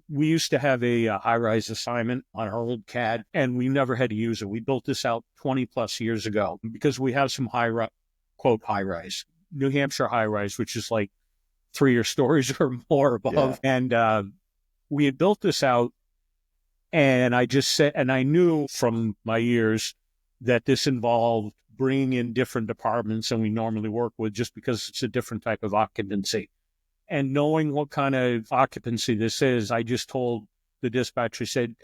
we used to have a high-rise assignment on our old CAD, and we never had to use it. We built this out 20 plus years ago because we have some quote, high-rise, New Hampshire high-rise, which is like 3 stories or more above. Yeah. And we had built this out, and I just said, and I knew from my years that this involved bringing in different departments than we normally work with, just because it's a different type of occupancy. And knowing what kind of occupancy this is, I just told the dispatcher, said,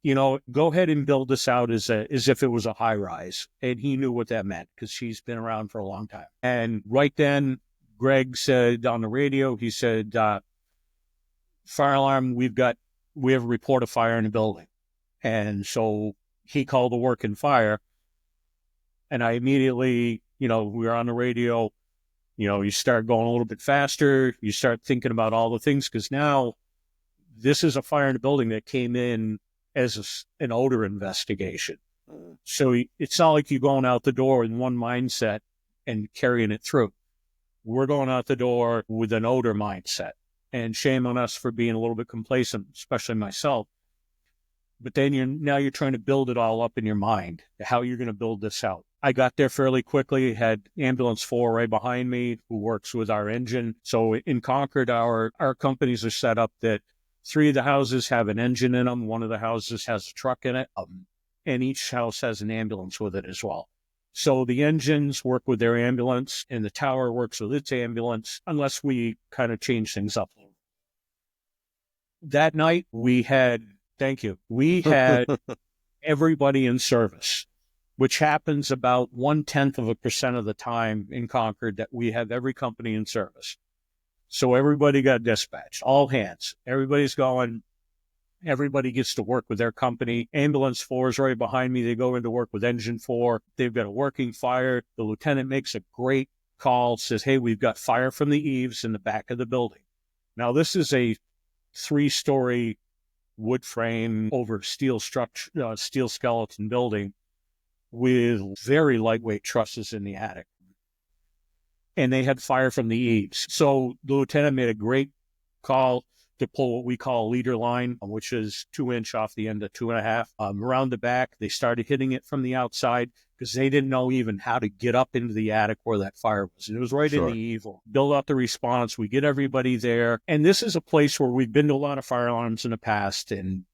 go ahead and build this out as if it was a high rise. And he knew what that meant, because he's been around for a long time. And right then, Greg said on the radio, he said, fire alarm, we have a report of fire in the building. And so he called the work and fire. And I immediately, we were on the radio, you start going a little bit faster. You start thinking about all the things, because now this is a fire in the building that came in as an odor investigation. So it's not like you're going out the door in one mindset and carrying it through. We're going out the door with an odor mindset, and shame on us for being a little bit complacent, especially myself. But then you're trying to build it all up in your mind, how you're going to build this out. I got there fairly quickly, had Ambulance 4 right behind me, who works with our engine. So in Concord, our companies are set up that 3 of the houses have an engine in them. 1 of the houses has a truck in it, and each house has an ambulance with it as well. So the engines work with their ambulance, and the tower works with its ambulance, unless we kind of change things up. That night, we had everybody in service, which happens about 0.1% of the time in Concord, that we have every company in service. So everybody got dispatched, all hands. Everybody's going. Everybody gets to work with their company. Ambulance 4 is right behind me. They go into work with Engine 4. They've got a working fire. The lieutenant makes a great call, says, hey, we've got fire from the eaves in the back of the building. Now, this is a 3-story wood frame over steel structure, steel skeleton building with very lightweight trusses in the attic. And they had fire from the eaves. So the lieutenant made a great call to pull what we call a leader line, which is 2-inch off the end of 2.5. Around the back, they started hitting it from the outside because they didn't know even how to get up into the attic where that fire was. And it was right in the eave. Build out the response. We get everybody there. And this is a place where we've been to a lot of fire alarms in the past. And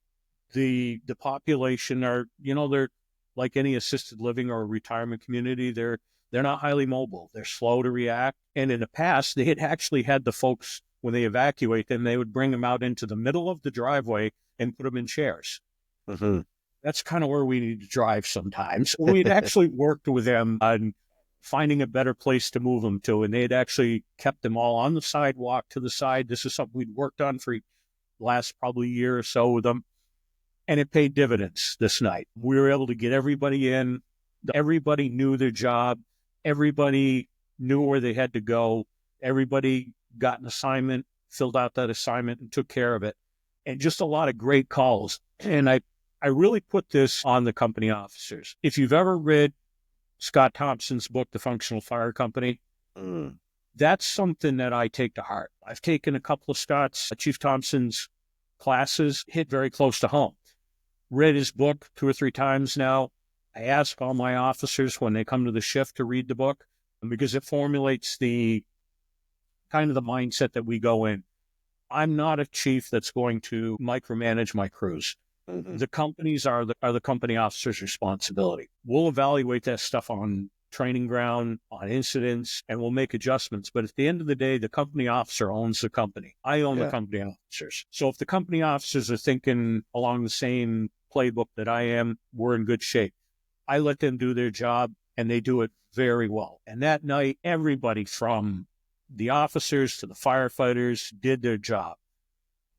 the population are, they're like any assisted living or retirement community. They're not highly mobile. They're slow to react. And in the past, they had actually had the folks, when they evacuate them, they would bring them out into the middle of the driveway and put them in chairs. Mm-hmm. That's kind of where we need to drive sometimes. We'd actually worked with them on finding a better place to move them to, and they had actually kept them all on the sidewalk to the side. This is something we'd worked on for the last probably year or so with them, and it paid dividends this night. We were able to get everybody in. Everybody knew their job. Everybody knew where they had to go. Everybody got an assignment, filled out that assignment, and took care of it. And just a lot of great calls. And I really put this on the company officers. If you've ever read Scott Thompson's book, The Functional Fire Company, that's something that I take to heart. I've taken a couple of Chief Thompson's classes, hit very close to home. Read his book 2 or 3 times now. I ask all my officers when they come to the shift to read the book, because it formulates the kind of the mindset that we go in. I'm not a chief that's going to micromanage my crews. Mm-hmm. The companies are the company officer's responsibility. We'll evaluate that stuff on training ground, on incidents, and we'll make adjustments. But at the end of the day, the company officer owns the company. I own the company officers. So if the company officers are thinking along the same playbook that I am, we're in good shape. I let them do their job, and they do it very well. And that night, everybody from the officers to the firefighters did their job.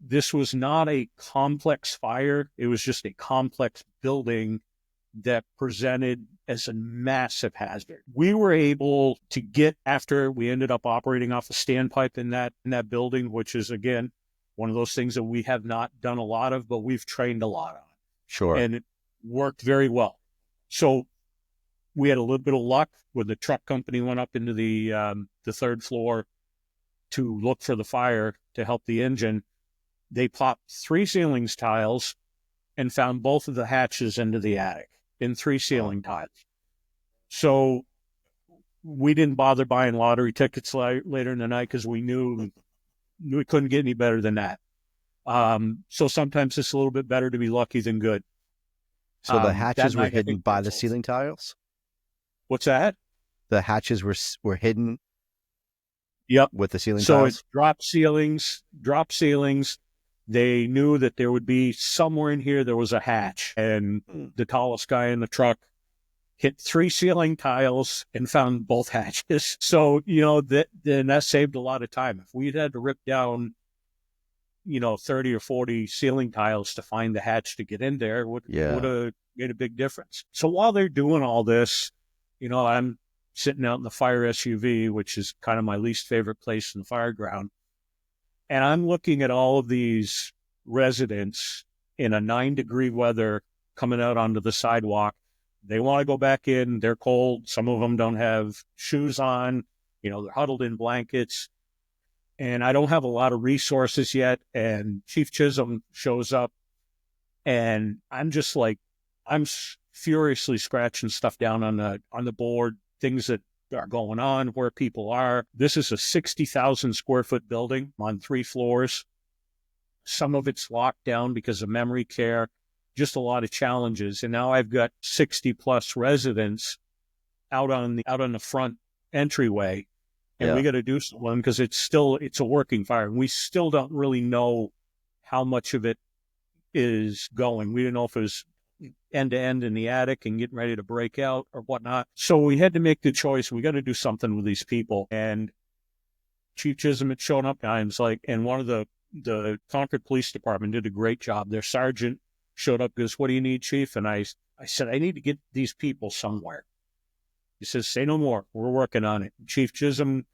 This was not a complex fire. It was just a complex building that presented as a massive hazard. We were able to get, after we ended up operating off a standpipe in that building, which is, again, one of those things that we have not done a lot of, but we've trained a lot on. Sure. And it worked very well. So we had a little bit of luck when the truck company went up into the 3rd floor to look for the fire to help the engine. They popped 3 ceiling tiles and found both of the hatches into the attic in 3 ceiling tiles. So we didn't bother buying lottery tickets later in the night because we knew we couldn't get any better than that. So sometimes it's a little bit better to be lucky than good. So the hatches were hidden by the ceiling tiles? What's that? The hatches were hidden. Yep. With the ceiling tiles? So it's drop ceilings. They knew that there would be somewhere in here there was a hatch, and the tallest guy in the truck hit 3 ceiling tiles and found both hatches. So, that saved a lot of time. If we'd had to rip down, 30 or 40 ceiling tiles to find the hatch to get in there, would have made a big difference. So while they're doing all this, I'm sitting out in the fire SUV, which is kind of my least favorite place in the fire ground. And I'm looking at all of these residents in a 9-degree weather coming out onto the sidewalk. They want to go back in. They're cold. Some of them don't have shoes on. They're huddled in blankets. And I don't have a lot of resources yet. And Chief Chisholm shows up. And I'm just like, I'm furiously scratching stuff down on the board, things that are going on, where people are. This is a 60,000 square foot building on 3 floors. Some of it's locked down because of memory care, just a lot of challenges. And now I've got 60 plus residents out on the front entryway, and we got to do something because it's a working fire. And we still don't really know how much of it is going. We don't know if it was end to end in the attic and getting ready to break out or whatnot. So we had to make the choice. We got to do something with these people. And Chief Chisholm had shown up, and one of the Concord Police Department did a great job. Their sergeant showed up, goes, "What do you need, Chief?" And I said, "I need to get these people somewhere." He says, say no more. We're working on it. Chief Chisholm,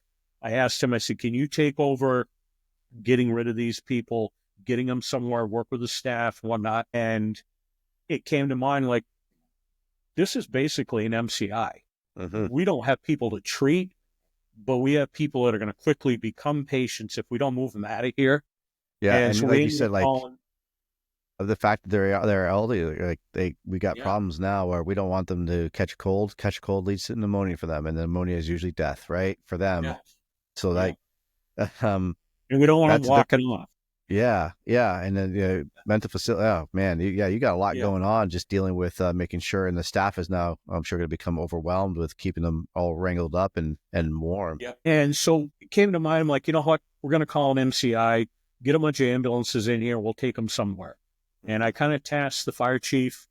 I asked him, I said, can you take over getting rid of these people, getting them somewhere, work with the staff, whatnot? And it came to mind, like, this is basically an MCI. Mm-hmm. We don't have people to treat, but we have people that are going to quickly become patients if we don't move them out of here. Yeah, and so like we you said, like calling, of the fact that they're elderly, like we got Yeah. problems now where we don't want them to catch a cold. Catch a cold leads to pneumonia for them, and the pneumonia is usually death, right? For them. Yeah. So like, and we don't want them that's walking off. yeah, and then mental facility. Oh man, you got a lot going on just dealing with making sure, and the staff is now, I'm sure, going to become overwhelmed with keeping them all wrangled up and warm. Yeah. And so it came to mind, I'm like, you know what? We're going to call an MCI, get a bunch of ambulances in here. We'll take them somewhere. And I kind of tasked the fire chief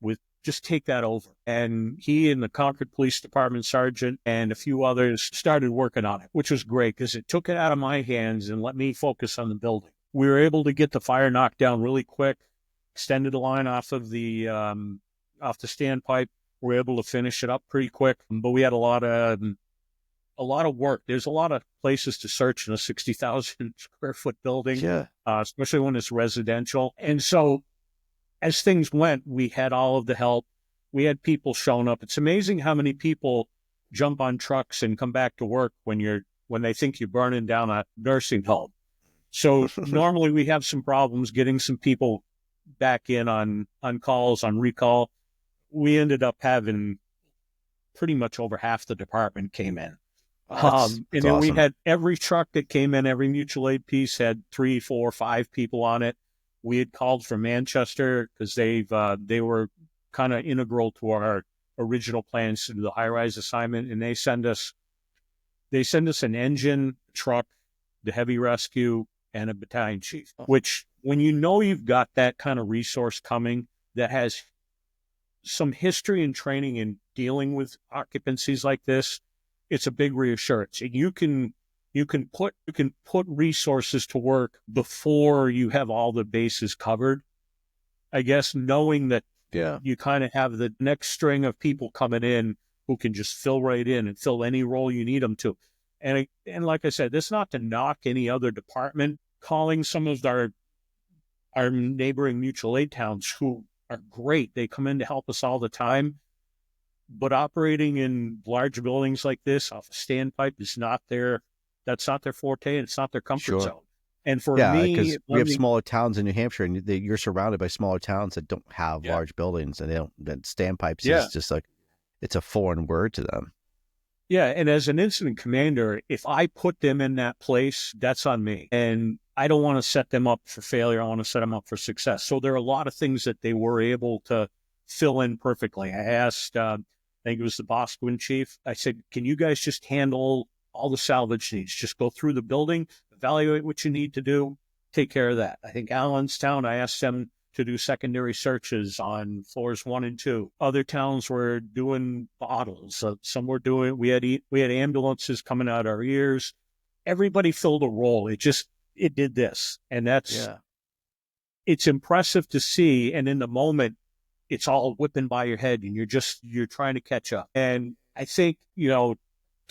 with just take that over. And he and the Concord Police Department sergeant and a few others started working on it, which was great because it took it out of my hands and let me focus on the building. We were able to get the fire knocked down really quick, extended the line off the standpipe. We were able to finish it up pretty quick, but we had a lot of work. There's a lot of places to search in a 60,000 square foot building, especially when it's residential. And so as things went, we had all of the help. We had people showing up. It's amazing how many people jump on trucks and come back to work when they think you're burning down a nursing home. So normally we have some problems getting some people back in on calls, on recall. We ended up having pretty much over half the department came in. That's and then awesome. we had every truck that came in, every mutual aid piece had 3, 4, 5 people on it. We had called from Manchester because they were kind of integral to our original plans to do the high-rise assignment, and they send us an engine, truck, the heavy rescue, and a battalion chief. Which, when you know you've got that kind of resource coming that has some history and training in dealing with occupancies like this, it's a big reassurance. And you can put resources to work before you have all the bases covered. I guess knowing that you kind of have the next string of people coming in who can just fill right in and fill any role you need them to. And like I said, this is not to knock any other department. Calling some of our neighboring mutual aid towns who are great. They come in to help us all the time. But operating in large buildings like this off a standpipe that's not their forte, and it's not their comfort zone. And for me, because we have smaller towns in New Hampshire, and you're surrounded by smaller towns that don't have large buildings, and standpipes is just like, it's a foreign word to them. Yeah, and as an incident commander, if I put them in that place, that's on me. And I don't want to set them up for failure. I want to set them up for success. So there are a lot of things that they were able to fill in perfectly. I asked, I think it was the Boscawen chief, I said, can you guys just handle all the salvage needs? Just go through the building, evaluate what you need to do, take care of that. I think Allenstown, I asked them to do secondary searches on floors 1 and 2. Other towns were doing bottles. Some were doing, we had ambulances coming out our ears. Everybody filled a role. It did this. And it's impressive to see. And in the moment, it's all whipping by your head and you're trying to catch up. And I think, to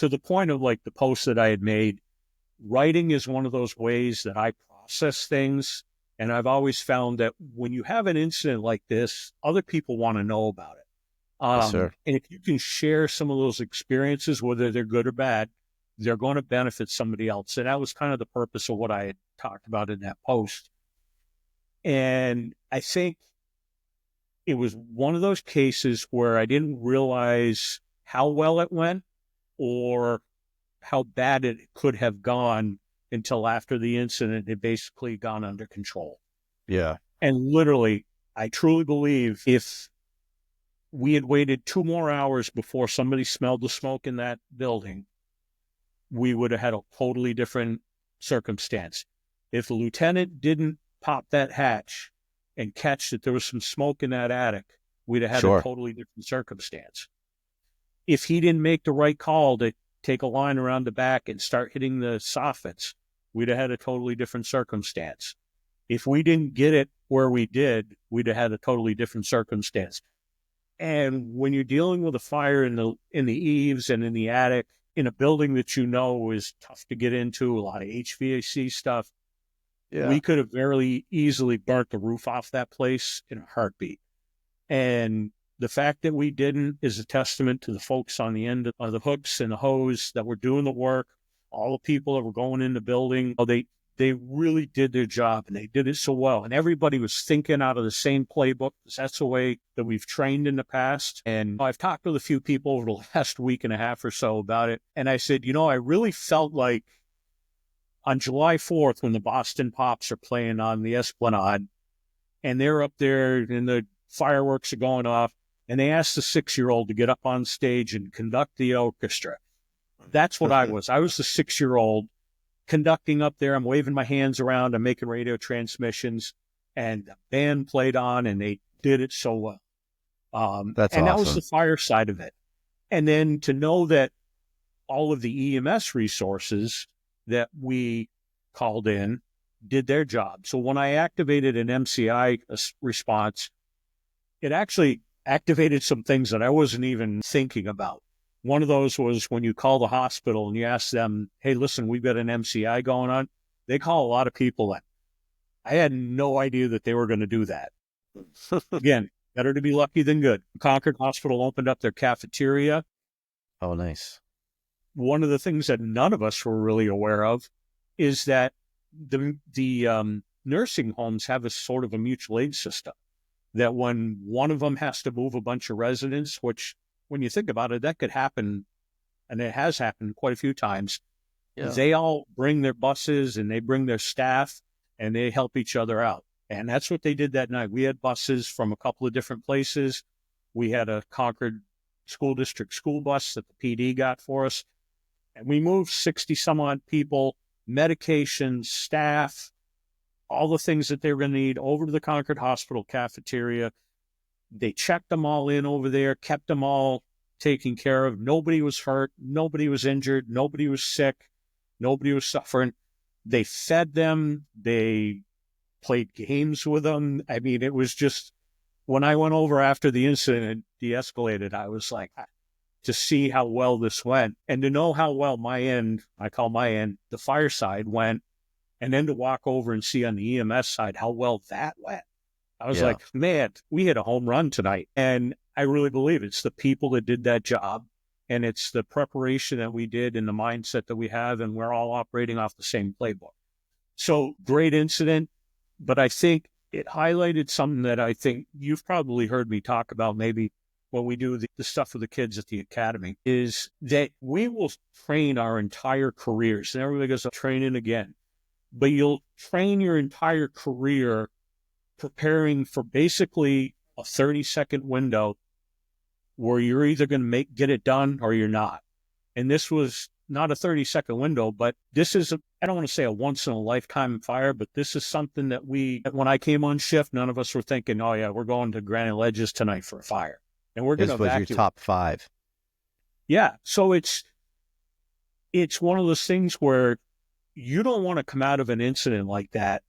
the point of like the post that I had made, writing is one of those ways that I process things. And I've always found that when you have an incident like this, other people want to know about it. Yes, sir. And if you can share some of those experiences, whether they're good or bad, they're going to benefit somebody else. And that was kind of the purpose of what I had talked about in that post. And I think it was one of those cases where I didn't realize how well it went or how bad it could have gone until after the incident had basically gone under control. Yeah. And literally, I truly believe if we had waited 2 more hours before somebody smelled the smoke in that building, we would have had a totally different circumstance. If the lieutenant didn't pop that hatch and catch that there was some smoke in that attic, we'd have had a totally different circumstance. If he didn't make the right call to take a line around the back and start hitting the soffits, we'd have had a totally different circumstance. If we didn't get it where we did, we'd have had a totally different circumstance. And when you're dealing with a fire in the eaves and in the attic, in a building that you know is tough to get into, a lot of HVAC stuff, we could have very easily burnt the roof off that place in a heartbeat. And the fact that we didn't is a testament to the folks on the end of the hooks and the hose that were doing the work, all the people that were going in the building. They really did their job, and they did it so well. And everybody was thinking out of the same playbook, because that's the way that we've trained in the past. And I've talked with a few people over the last week and a half or so about it. And I said, I really felt like on July 4th, when the Boston Pops are playing on the Esplanade, and they're up there and the fireworks are going off, and they asked the 6-year-old to get up on stage and conduct the orchestra. That's what I was. I was the 6-year-old conducting up there. I'm waving my hands around. I'm making radio transmissions, and the band played on, and they did it so well. That's and awesome. That was the fire side of it. And then to know that all of the EMS resources that we called in did their job. So when I activated an MCI response, it actually activated some things that I wasn't even thinking about. One of those was when you call the hospital and you ask them, hey, listen, we've got an MCI going on. They call a lot of people in. I had no idea that they were going to do that. Again, better to be lucky than good. Concord Hospital opened up their cafeteria. Oh, nice. One of the things that none of us were really aware of is that the nursing homes have a sort of a mutual aid system, that when one of them has to move a bunch of residents, which when you think about it, that could happen, and it has happened quite a few times. Yeah. They all bring their buses and they bring their staff and they help each other out. And that's what they did that night. We had buses from a couple of different places. We had a Concord School District school bus that the PD got for us. And we moved 60 some odd people, medications, staff, all the things that they were going to need over to the Concord Hospital cafeteria. They checked them all in over there, kept them all taken care of. Nobody was hurt. Nobody was injured. Nobody was sick. Nobody was suffering. They fed them. They played games with them. I mean, it was just, when I went over after the incident and de-escalated, I was like, to see how well this went and to know how well my end, I call my end, the fire side went, and then to walk over and see on the EMS side how well that went. I was like, man, we hit a home run tonight. And I really believe it's the people that did that job, and it's the preparation that we did and the mindset that we have, and we're all operating off the same playbook. So great incident, but I think it highlighted something that I think you've probably heard me talk about maybe when we do the stuff with the kids at the academy, is that we will train our entire careers. And everybody goes, training again. But you'll train your entire career preparing for basically a 30-second window where you're either going to get it done or you're not. And this was not a 30-second window, but this is, I don't want to say a once-in-a-lifetime fire, but this is something that when I came on shift, none of us were thinking, oh yeah, we're going to Granite Ledges tonight for a fire. And we're going to evacuate. This was your top 5. Yeah. So it's one of those things where you don't want to come out of an incident like that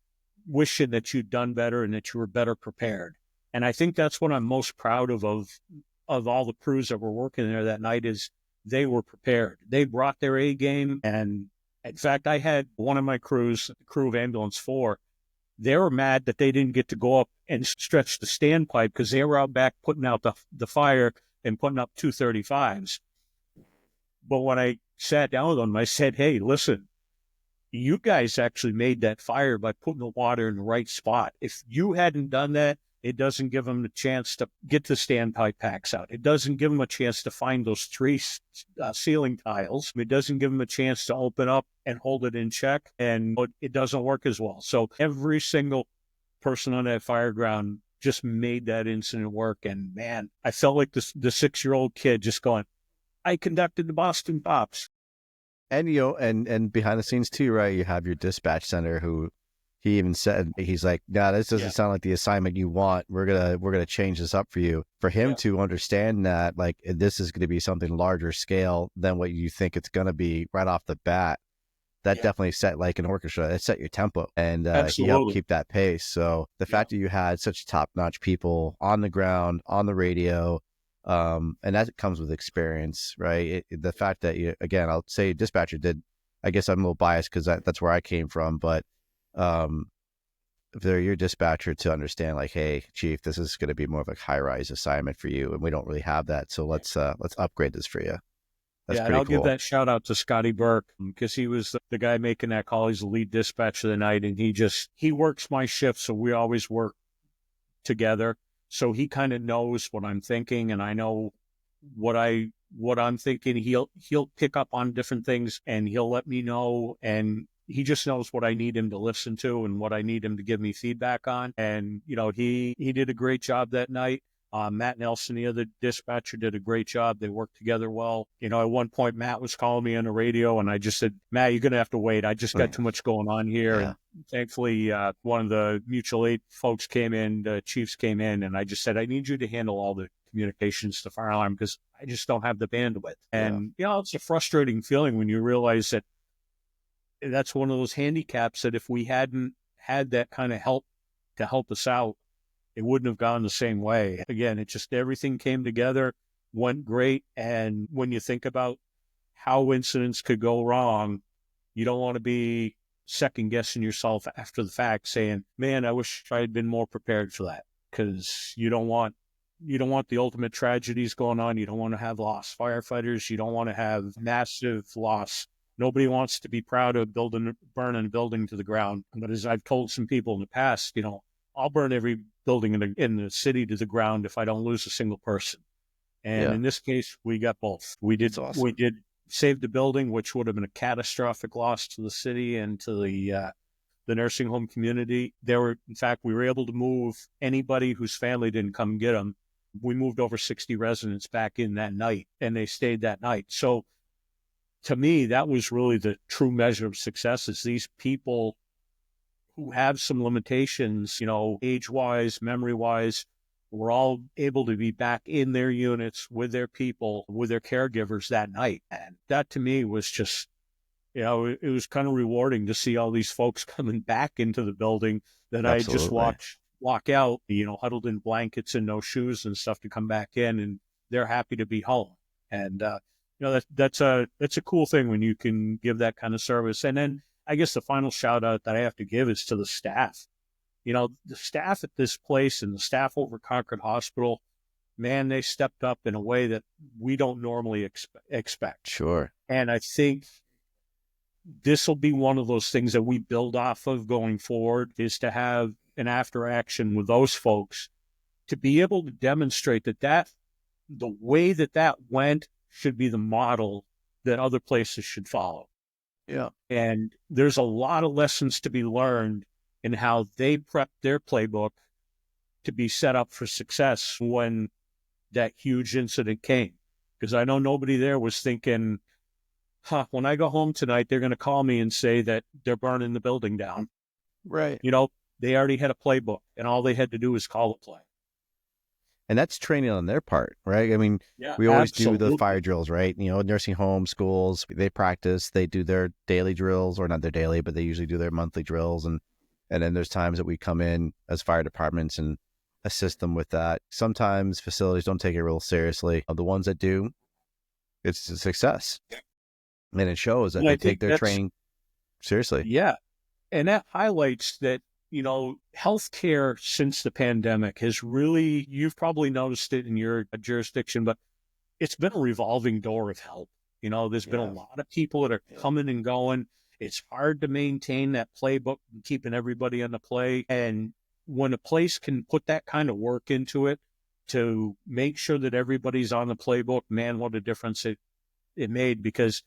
wishing that you'd done better and that you were better prepared. And I think that's what I'm most proud of all the crews that were working there that night, is they were prepared. They brought their A game. And in fact, I had one of my crews, the crew of Ambulance 4, they were mad that they didn't get to go up and stretch the standpipe because they were out back putting out the fire and putting up 235s. But when I sat down with them, I said, hey, listen, you guys actually made that fire by putting the water in the right spot. If you hadn't done that, it doesn't give them the chance to get the standpipe packs out. It doesn't give them a chance to find those 3 ceiling tiles. It doesn't give them a chance to open up and hold it in check, and it doesn't work as well. So every single person on that fire ground just made that incident work. And man, I felt like the 6-year-old kid just going, I conducted the Boston Pops. And and behind the scenes too, right? You have your dispatch center who he even said, he's like, nah, this doesn't sound like the assignment you want. We're gonna change this up for you. For him to understand that, like, this is going to be something larger scale than what you think it's going to be right off the bat. That definitely set, like an orchestra, it set your tempo, and he helped keep that pace. So the fact that you had such top-notch people on the ground, on the radio, And that comes with experience, right? The fact that you, again, I'll say dispatcher did, I guess I'm a little biased because that's where I came from, but if they're your dispatcher to understand like, hey, chief, this is going to be more of a high rise assignment for you. And we don't really have that. So let's upgrade this for you. That's Yeah, and pretty I'll give cool. that shout out to Scotty Burke because he was the guy making that call. He's the lead dispatcher of the night, and he works my shift, so we always work together. So he kind of knows what I'm thinking, and I know what I'm thinking. He'll pick up on different things, and he'll let me know, and he just knows what I need him to listen to and what I need him to give me feedback on. And he did a great job that night. Matt Nelson, the other dispatcher, did a great job. They worked together well. At one point, Matt was calling me on the radio, and I just said, Matt, you're going to have to wait. I just got too much going on here. Yeah. And thankfully, one of the mutual aid folks came in, the chiefs came in, and I just said, I need you to handle all the communications to fire alarm because I just don't have the bandwidth. And, it's a frustrating feeling when you realize that that's one of those handicaps that if we hadn't had that kind of help to help us out, it wouldn't have gone the same way. Again, it just everything came together, went great. And when you think about how incidents could go wrong, you don't want to be second guessing yourself after the fact saying, man, I wish I had been more prepared for that. Because you don't want the ultimate tragedies going on. You don't want to have lost firefighters. You don't want to have massive loss. Nobody wants to be proud of burning a building to the ground. But as I've told some people in the past, I'll burn every building in the city to the ground if I don't lose a single person. And in this case, we got both. That's awesome. We did save the building, which would have been a catastrophic loss to the city and to the nursing home community. In fact, we were able to move anybody whose family didn't come get them. We moved over 60 residents back in that night, and they stayed that night. So to me, that was really the true measure of success is these people who have some limitations, age-wise, memory-wise, were all able to be back in their units with their people, with their caregivers that night. And that to me was just, it was kind of rewarding to see all these folks coming back into the building that I just watched walk out, huddled in blankets and no shoes and stuff to come back in, and they're happy to be home. And, that's a cool thing when you can give that kind of service. And then I guess the final shout out that I have to give is to the staff. The staff at this place and the staff over Concord Hospital, man, they stepped up in a way that we don't normally expect. Sure. And I think this will be one of those things that we build off of going forward is to have an after action with those folks to be able to demonstrate that the way that went should be the model that other places should follow. Yeah. And there's a lot of lessons to be learned in how they prep their playbook to be set up for success when that huge incident came. Because I know nobody there was thinking, when I go home tonight, they're going to call me and say that they're burning the building down. Right. They already had a playbook, and all they had to do was call a play. And that's training on their part, right? I mean, we always do the fire drills, right? Nursing homes, schools, they practice, they do their daily drills, or not their daily, but they usually do their monthly drills. And then there's times that we come in as fire departments and assist them with that. Sometimes facilities don't take it real seriously. The ones that do, it's a success. And it shows that they take their training seriously. Yeah. And that highlights that, healthcare since the pandemic has really, you've probably noticed it in your jurisdiction, but it's been a revolving door of help. There's been a lot of people that are coming and going. It's hard to maintain that playbook and keeping everybody on the play. And when a place can put that kind of work into it to make sure that everybody's on the playbook, man, what a difference it made. Because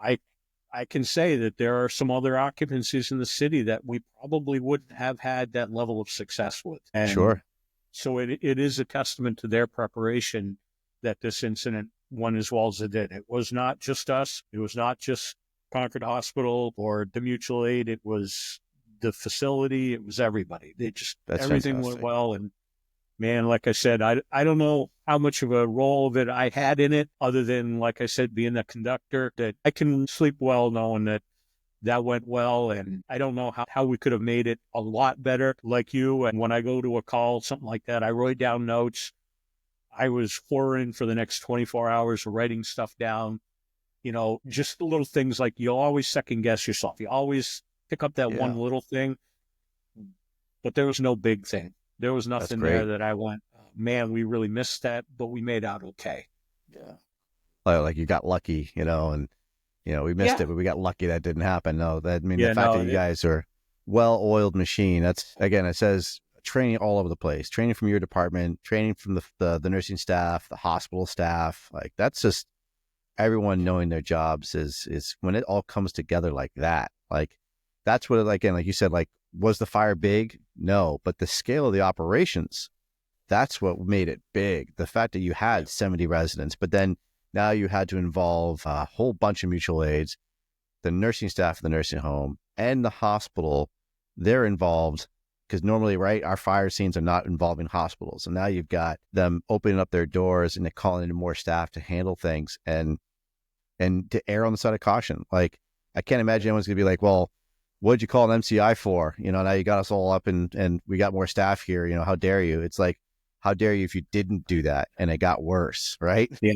I can say that there are some other occupancies in the city that we probably wouldn't have had that level of success with. And sure. So it is a testament to their preparation that this incident went as well as it did. It was not just us. It was not just Concord Hospital or the mutual aid. It was the facility. It was everybody. Everything went well. And man, like I said, I don't know how much of a role that I had in it other than, like I said, being the conductor, that I can sleep well knowing that went well. And I don't know how we could have made it a lot better like you. And when I go to a call, something like that, I write down notes. I was pouring for the next 24 hours, writing stuff down, just the little things like you'll always second guess yourself. You always pick up that one Yeah. little thing, but there was no big thing. There was That's nothing there great. that I went, "Oh, man, we really missed that, but we made out okay." Yeah. Like you got lucky, and we missed Yeah. it, but we got lucky that didn't happen. No, the Yeah, fact no, that you guys are well-oiled machine. That's again, it says training all over the place. Training from your department, training from the nursing staff, the hospital staff. Like that's just everyone knowing their jobs is when it all comes together like that. Like that's what again, like you said, like was the fire big? No, but the scale of the operations, that's what made it big. The fact that you had 70 residents, but then now you had to involve a whole bunch of mutual aids, the nursing staff of the nursing home and the hospital, they're involved because normally, right, our fire scenes are not involving hospitals. And now you've got them opening up their doors and they're calling in more staff to handle things and to err on the side of caution. Like, I can't imagine anyone's going to be like, well, what'd you call an MCI for? Now you got us all up and we got more staff here. How dare you? It's like, how dare you if you didn't do that and it got worse, right? Yeah.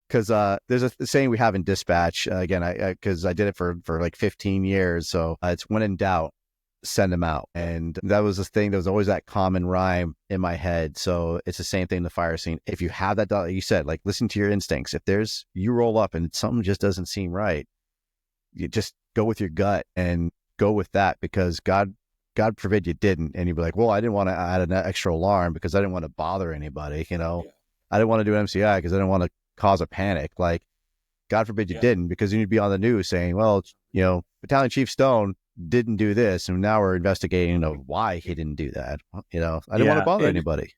Because there's a saying we have in dispatch, again, because I did it for like 15 years. So it's when in doubt, send them out. And that was the thing. There was always that common rhyme in my head. So it's the same thing in the fire scene. If you have that, like you said, like listen to your instincts. If you roll up and something just doesn't seem right, you just go with your gut and go with that because God forbid you didn't. And you'd be like, well, I didn't want to add an extra alarm because I didn't want to bother anybody. I didn't want to do an MCI because I didn't want to cause a panic. Like, God forbid you didn't, because then you'd be on the news saying, well, Battalion Chief Stone didn't do this. And now we're investigating why he didn't do that. I didn't want to bother anybody.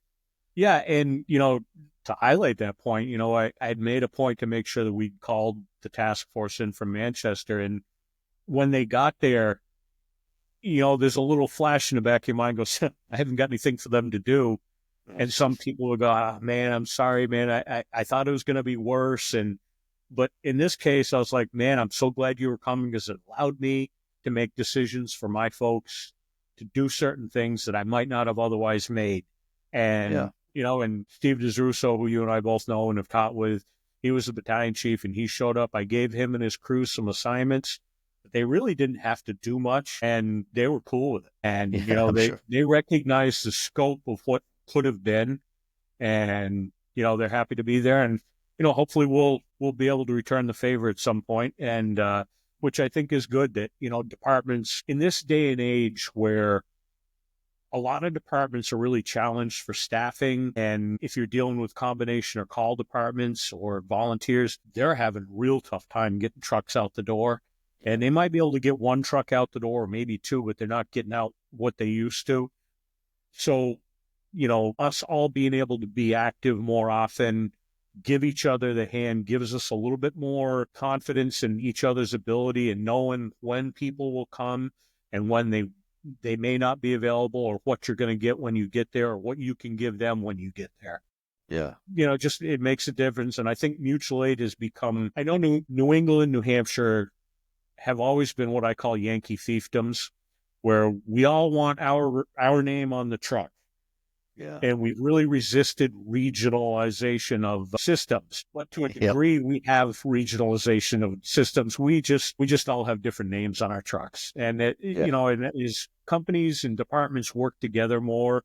Yeah. And, to highlight that point, I'd made a point to make sure that we called the task force in from Manchester. And when they got there, there's a little flash in the back of your mind goes, I haven't got anything for them to do. And some people would go, oh, man, I'm sorry, man. I thought it was going to be worse. But in this case, I was like, man, I'm so glad you were coming because it allowed me to make decisions for my folks to do certain things that I might not have otherwise made. And, and Steve DeZrusso, who you and I both know and have taught with, he was the battalion chief and he showed up. I gave him and his crew some assignments. But they really didn't have to do much and they were cool with it. And, they recognized the scope of what could have been, and they're happy to be there, and hopefully we'll be able to return the favor at some point, and which I think is good that departments in this day and age where a lot of departments are really challenged for staffing, and if you're dealing with combination or call departments or volunteers, they're having real tough time getting trucks out the door, and they might be able to get one truck out the door or maybe two, but they're not getting out what they used to. So us all being able to be active more often, give each other the hand, gives us a little bit more confidence in each other's ability and knowing when people will come and when they may not be available or what you're going to get when you get there or what you can give them when you get there. Yeah. Just it makes a difference. And I think mutual aid has become, I know New England, New Hampshire have always been what I call Yankee fiefdoms, where we all want our name on the truck. Yeah. And we've really resisted regionalization of systems. But to a degree, we have regionalization of systems. We just all have different names on our trucks. And and as companies and departments work together more,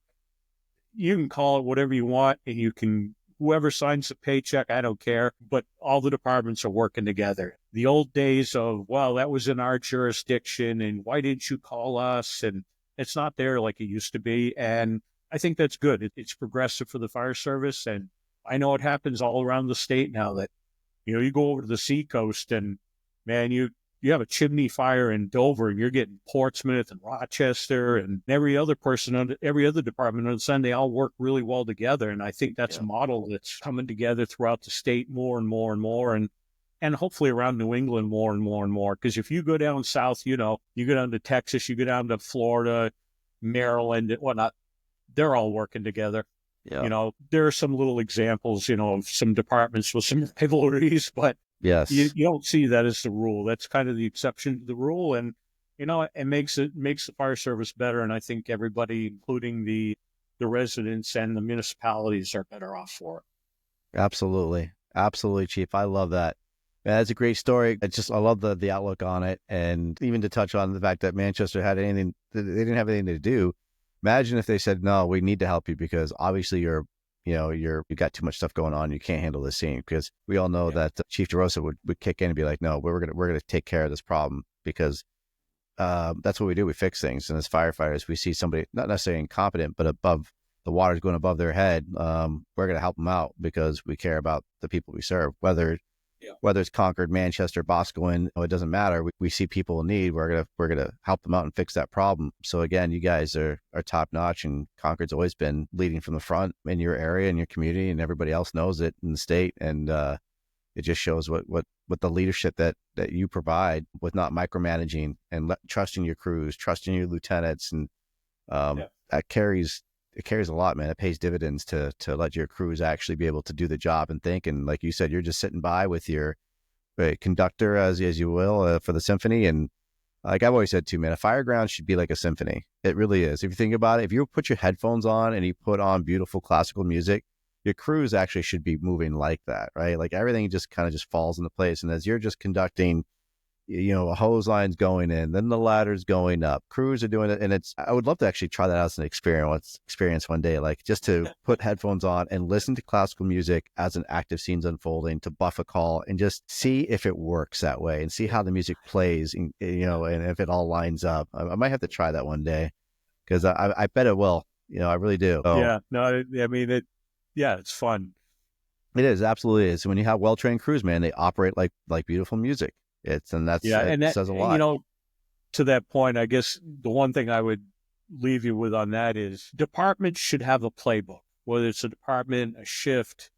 you can call it whatever you want and whoever signs the paycheck, I don't care, but all the departments are working together. The old days of, well, that was in our jurisdiction and why didn't you call us? And it's not there like it used to be. And I think that's good. It's progressive for the fire service. And I know it happens all around the state now that, you go over to the seacoast and, man, you have a chimney fire in Dover and you're getting Portsmouth and Rochester and every other department on the sun, they all work really well together. And I think that's a model that's coming together throughout the state more and more and more. And hopefully around New England more and more and more. Because if you go down south, you go down to Texas, you go down to Florida, Maryland, and whatnot, they're all working together. Yeah. There are some little examples, of some departments with some rivalries, but yes, you don't see that as the rule. That's kind of the exception to the rule. And, it makes the fire service better. And I think everybody, including the the residents and the municipalities are better off for it. Absolutely. Absolutely, Chief. I love that. Man, that's a great story. I love the outlook on it. And even to touch on the fact that Manchester had anything, they didn't have anything to do. Imagine if they said, no, we need to help you because obviously you've got too much stuff going on. You can't handle this scene, because we all know that Chief DeRosa would kick in and be like, no, we're going to take care of this problem, because that's what we do. We fix things. And as firefighters, we see somebody not necessarily incompetent, but above, the water's going above their head. We're going to help them out because we care about the people we serve, whether it's Concord, Manchester, Boscawen, it doesn't matter. We see people in need. We're gonna help them out and fix that problem. So again, you guys are top notch, and Concord's always been leading from the front in your area and your community, and everybody else knows it in the state. And it just shows what the leadership that you provide, with not micromanaging and trusting your crews, trusting your lieutenants, and that carries a lot, man. It pays dividends to let your crews actually be able to do the job and think. And like you said, you're just sitting by with your conductor, as you will, for the symphony. And like I've always said too, man, a fire ground should be like a symphony. It really is. If you think about it, if you put your headphones on and you put on beautiful classical music, your crews actually should be moving like that, right? Like everything just kind of falls into place. And as you're just conducting, a hose line's going in, then the ladder's going up, crews are doing it. And I would love to actually try that out as an experience one day, like just to put headphones on and listen to classical music as an active scene's unfolding, to buff a call and just see if it works that way and see how the music plays, and if it all lines up. I might have to try that one day, because I bet it will. I really do. So, yeah, no, I mean, it's fun. It is, absolutely is. When you have well-trained crews, man, they operate like beautiful music. That says a lot. To that point, I guess the one thing I would leave you with on that is departments should have a playbook, whether it's a department, a shift,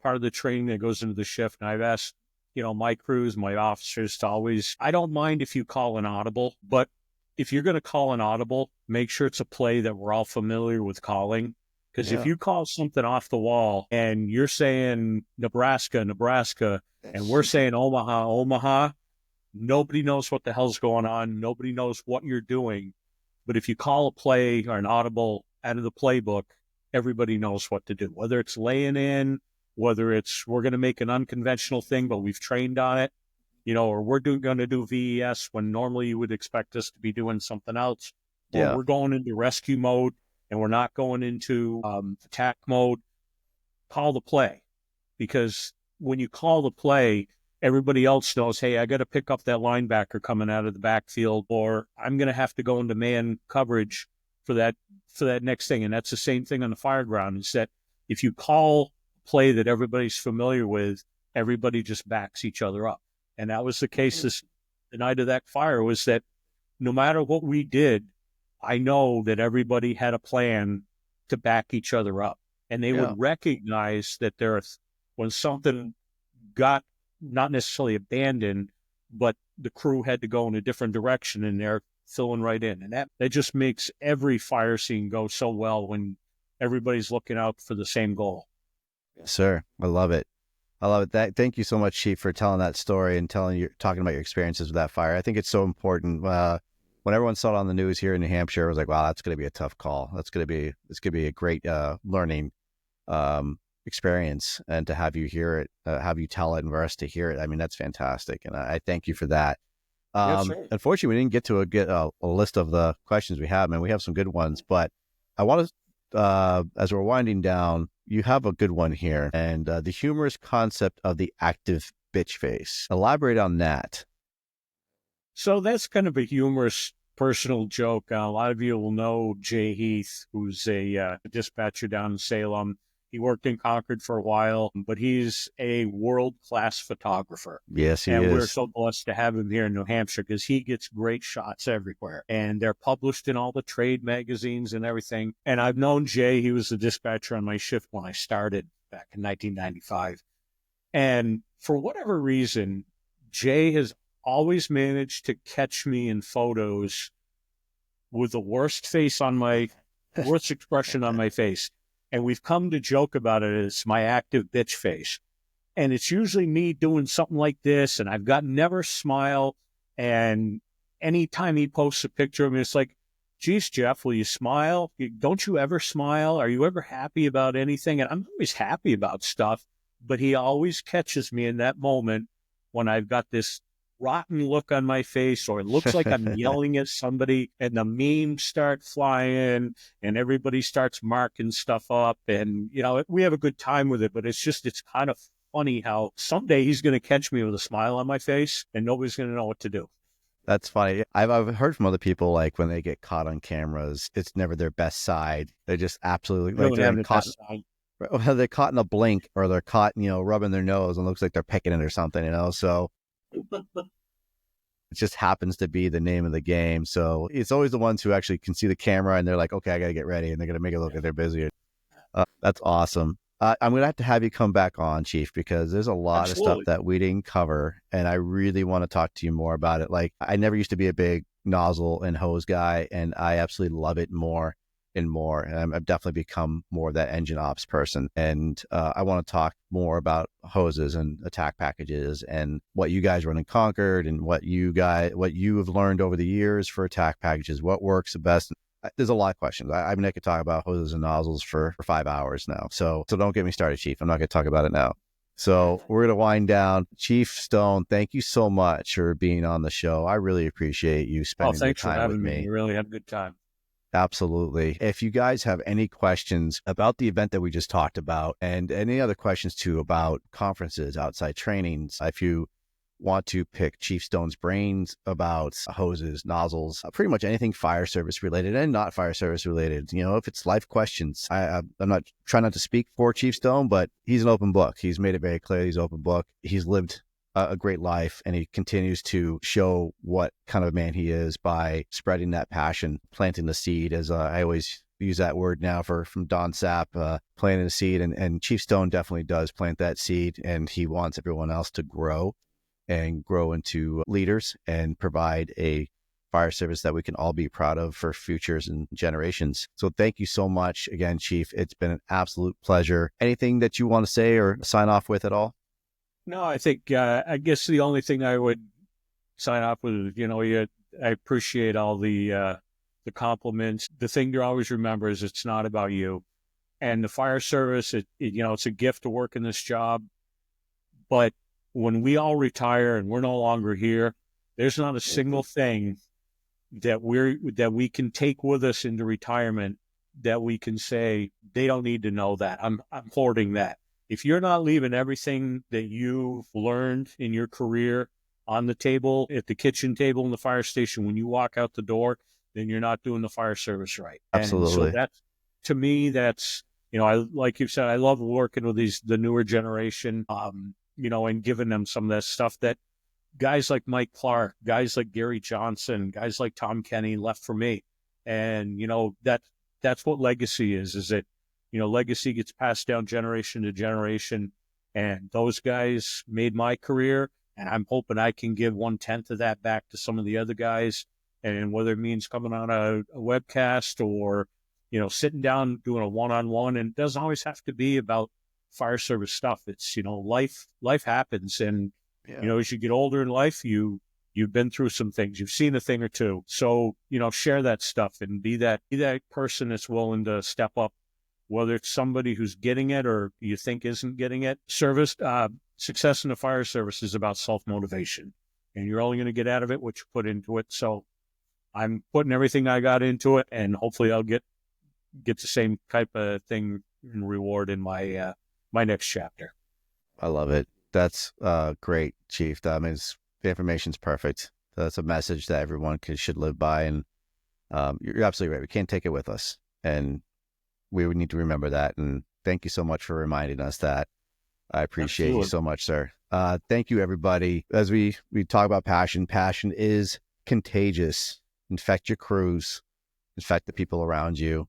part of the training that goes into the shift. And I've asked, my crews, my officers to always, I don't mind if you call an audible, but if you're going to call an audible, make sure it's a play that we're all familiar with calling. Because if you call something off the wall and you're saying Nebraska, and we're saying Omaha, nobody knows what the hell's going on. Nobody knows what you're doing. But if you call a play or an audible out of the playbook, everybody knows what to do. Whether it's laying in, whether it's we're going to make an unconventional thing, but we've trained on it, or we're going to do VES when normally you would expect us to be doing something else. Or we're going into rescue mode and we're not going into attack mode. Call the play. Because when you call the play, everybody else knows, hey, I got to pick up that linebacker coming out of the backfield, or I'm going to have to go into man coverage for that next thing. And that's the same thing on the fire ground, is that if you call a play that everybody's familiar with, everybody just backs each other up. And that was the case the night of that fire, was that no matter what we did, I know that everybody had a plan to back each other up. And they would recognize that when something got not necessarily abandoned, but the crew had to go in a different direction, and they're filling right in. And that just makes every fire scene go so well when everybody's looking out for the same goal. Yes, sir. I love it. Thank you so much, Chief, for telling that story and talking about your experiences with that fire. I think it's so important. When everyone saw it on the news here in New Hampshire, it was like, wow, that's going to be a tough call. It's going to be a great learning experience, and to have you hear it, have you tell it, and for us to hear it. I mean, that's fantastic, and I thank you for that. Unfortunately, we didn't get to get a list of the questions we have, man. We have some good ones, but I want to, as we're winding down, you have a good one here, and the humorous concept of the active bitch face. Elaborate on that. So that's kind of a humorous personal joke. A lot of you will know Jay Heath, who's a dispatcher down in Salem. He worked in Concord for a while, but he's a world-class photographer. Yes, he is. And we're so blessed to have him here in New Hampshire, because he gets great shots everywhere. And they're published in all the trade magazines and everything. And I've known Jay. He was the dispatcher on my shift when I started back in 1995. And for whatever reason, Jay has always managed to catch me in photos with the worst expression on my face. And we've come to joke about it as my active bitch face. And it's usually me doing something like this, and I've got never smile. And anytime he posts a picture of me, it's like, geez, Jeff, will you smile? Don't you ever smile? Are you ever happy about anything? And I'm always happy about stuff, but he always catches me in that moment when I've got this rotten look on my face, or it looks like I'm yelling at somebody, and the memes start flying and everybody starts marking stuff up. And, we have a good time with it, but it's kind of funny how someday he's going to catch me with a smile on my face and nobody's going to know what to do. That's funny. I've heard from other people, like when they get caught on cameras, it's never their best side. They're just absolutely like they're caught in a blink, or they're caught, rubbing their nose and looks like they're picking it or something, so it just happens to be the name of the game. So it's always the ones who actually can see the camera and they're like, okay, I got to get ready. And they're going to make it look like they're busy. That's awesome. I'm going to have you come back on, Chief, because there's a lot of stuff that we didn't cover. And I really want to talk to you more about it. Like, I never used to be a big nozzle and hose guy, and I absolutely love it more and more. And I've definitely become more of that engine ops person. And I want to talk more about hoses and attack packages and what you guys run in Concord, and what you have learned over the years for attack packages, what works the best. There's a lot of questions. I mean, I could talk about hoses and nozzles for 5 hours now. So don't get me started, Chief. I'm not going to talk about it now. So we're going to wind down. Chief Stone, thank you so much for being on the show. I really appreciate you spending the time with me. We really had a good time. Absolutely. If you guys have any questions about the event that we just talked about, and any other questions too about conferences, outside trainings, if you want to pick Chief Stone's brains about hoses, nozzles, pretty much anything fire service related and not fire service related, if it's life questions, I'm not trying not to speak for Chief Stone, but he's an open book. He's made it very clear he's an open book. He's lived a great life, and he continues to show what kind of man he is by spreading that passion, planting the seed, as I always use that word now from Don Sapp, planting the seed. And Chief Stone definitely does plant that seed, and he wants everyone else to grow into leaders and provide a fire service that we can all be proud of for futures and generations. So thank you so much again, Chief. It's been an absolute pleasure. Anything that you want to say or sign off with at all? No, I think, I guess the only thing I would sign off with is, I appreciate all the compliments. The thing to always remember is it's not about you. And the fire service, it's a gift to work in this job. But when we all retire and we're no longer here, there's not a single thing that we can take with us into retirement that we can say, they don't need to know that. I'm hoarding that. If you're not leaving everything that you've learned in your career on the table, at the kitchen table in the fire station, when you walk out the door, then you're not doing the fire service right. Absolutely. And so to me, that's, like you said, I love working with the newer generation, and giving them some of that stuff that guys like Mike Clark, guys like Gary Johnson, guys like Tom Kenny left for me. And, that's what legacy is that, legacy gets passed down generation to generation. And those guys made my career, and I'm hoping I can give 1/10 of that back to some of the other guys. And whether it means coming on a webcast or, sitting down, doing a one-on-one, and it doesn't always have to be about fire service stuff. It's, life happens. And, as you get older in life, you've been through some things, you've seen a thing or two. So, share that stuff and be that person that's willing to step up, whether it's somebody who's getting it or you think isn't getting it. Success in the fire service is about self-motivation, and you're only going to get out of it what you put into it. So I'm putting everything I got into it, and hopefully I'll get the same type of thing and reward in my next chapter. I love it. That's great, Chief. I mean, the information's perfect. That's a message that everyone should live by. And you're absolutely right. We can't take it with us, and we would need to remember that. And thank you so much for reminding us that. I appreciate you so much, sir. Thank you, everybody. As we talk about passion is contagious. Infect your crews, infect the people around you.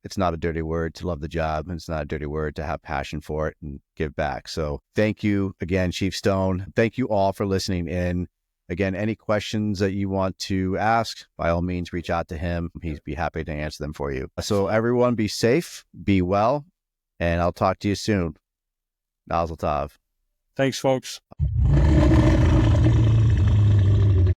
It's not a dirty word to love the job, and it's not a dirty word to have passion for it and give back. So thank you again, Chief Stone. Thank you all for listening in. Again, any questions that you want to ask, by all means, reach out to him. He'd be happy to answer them for you. So everyone be safe, be well, and I'll talk to you soon. Mazel tov. Thanks, folks.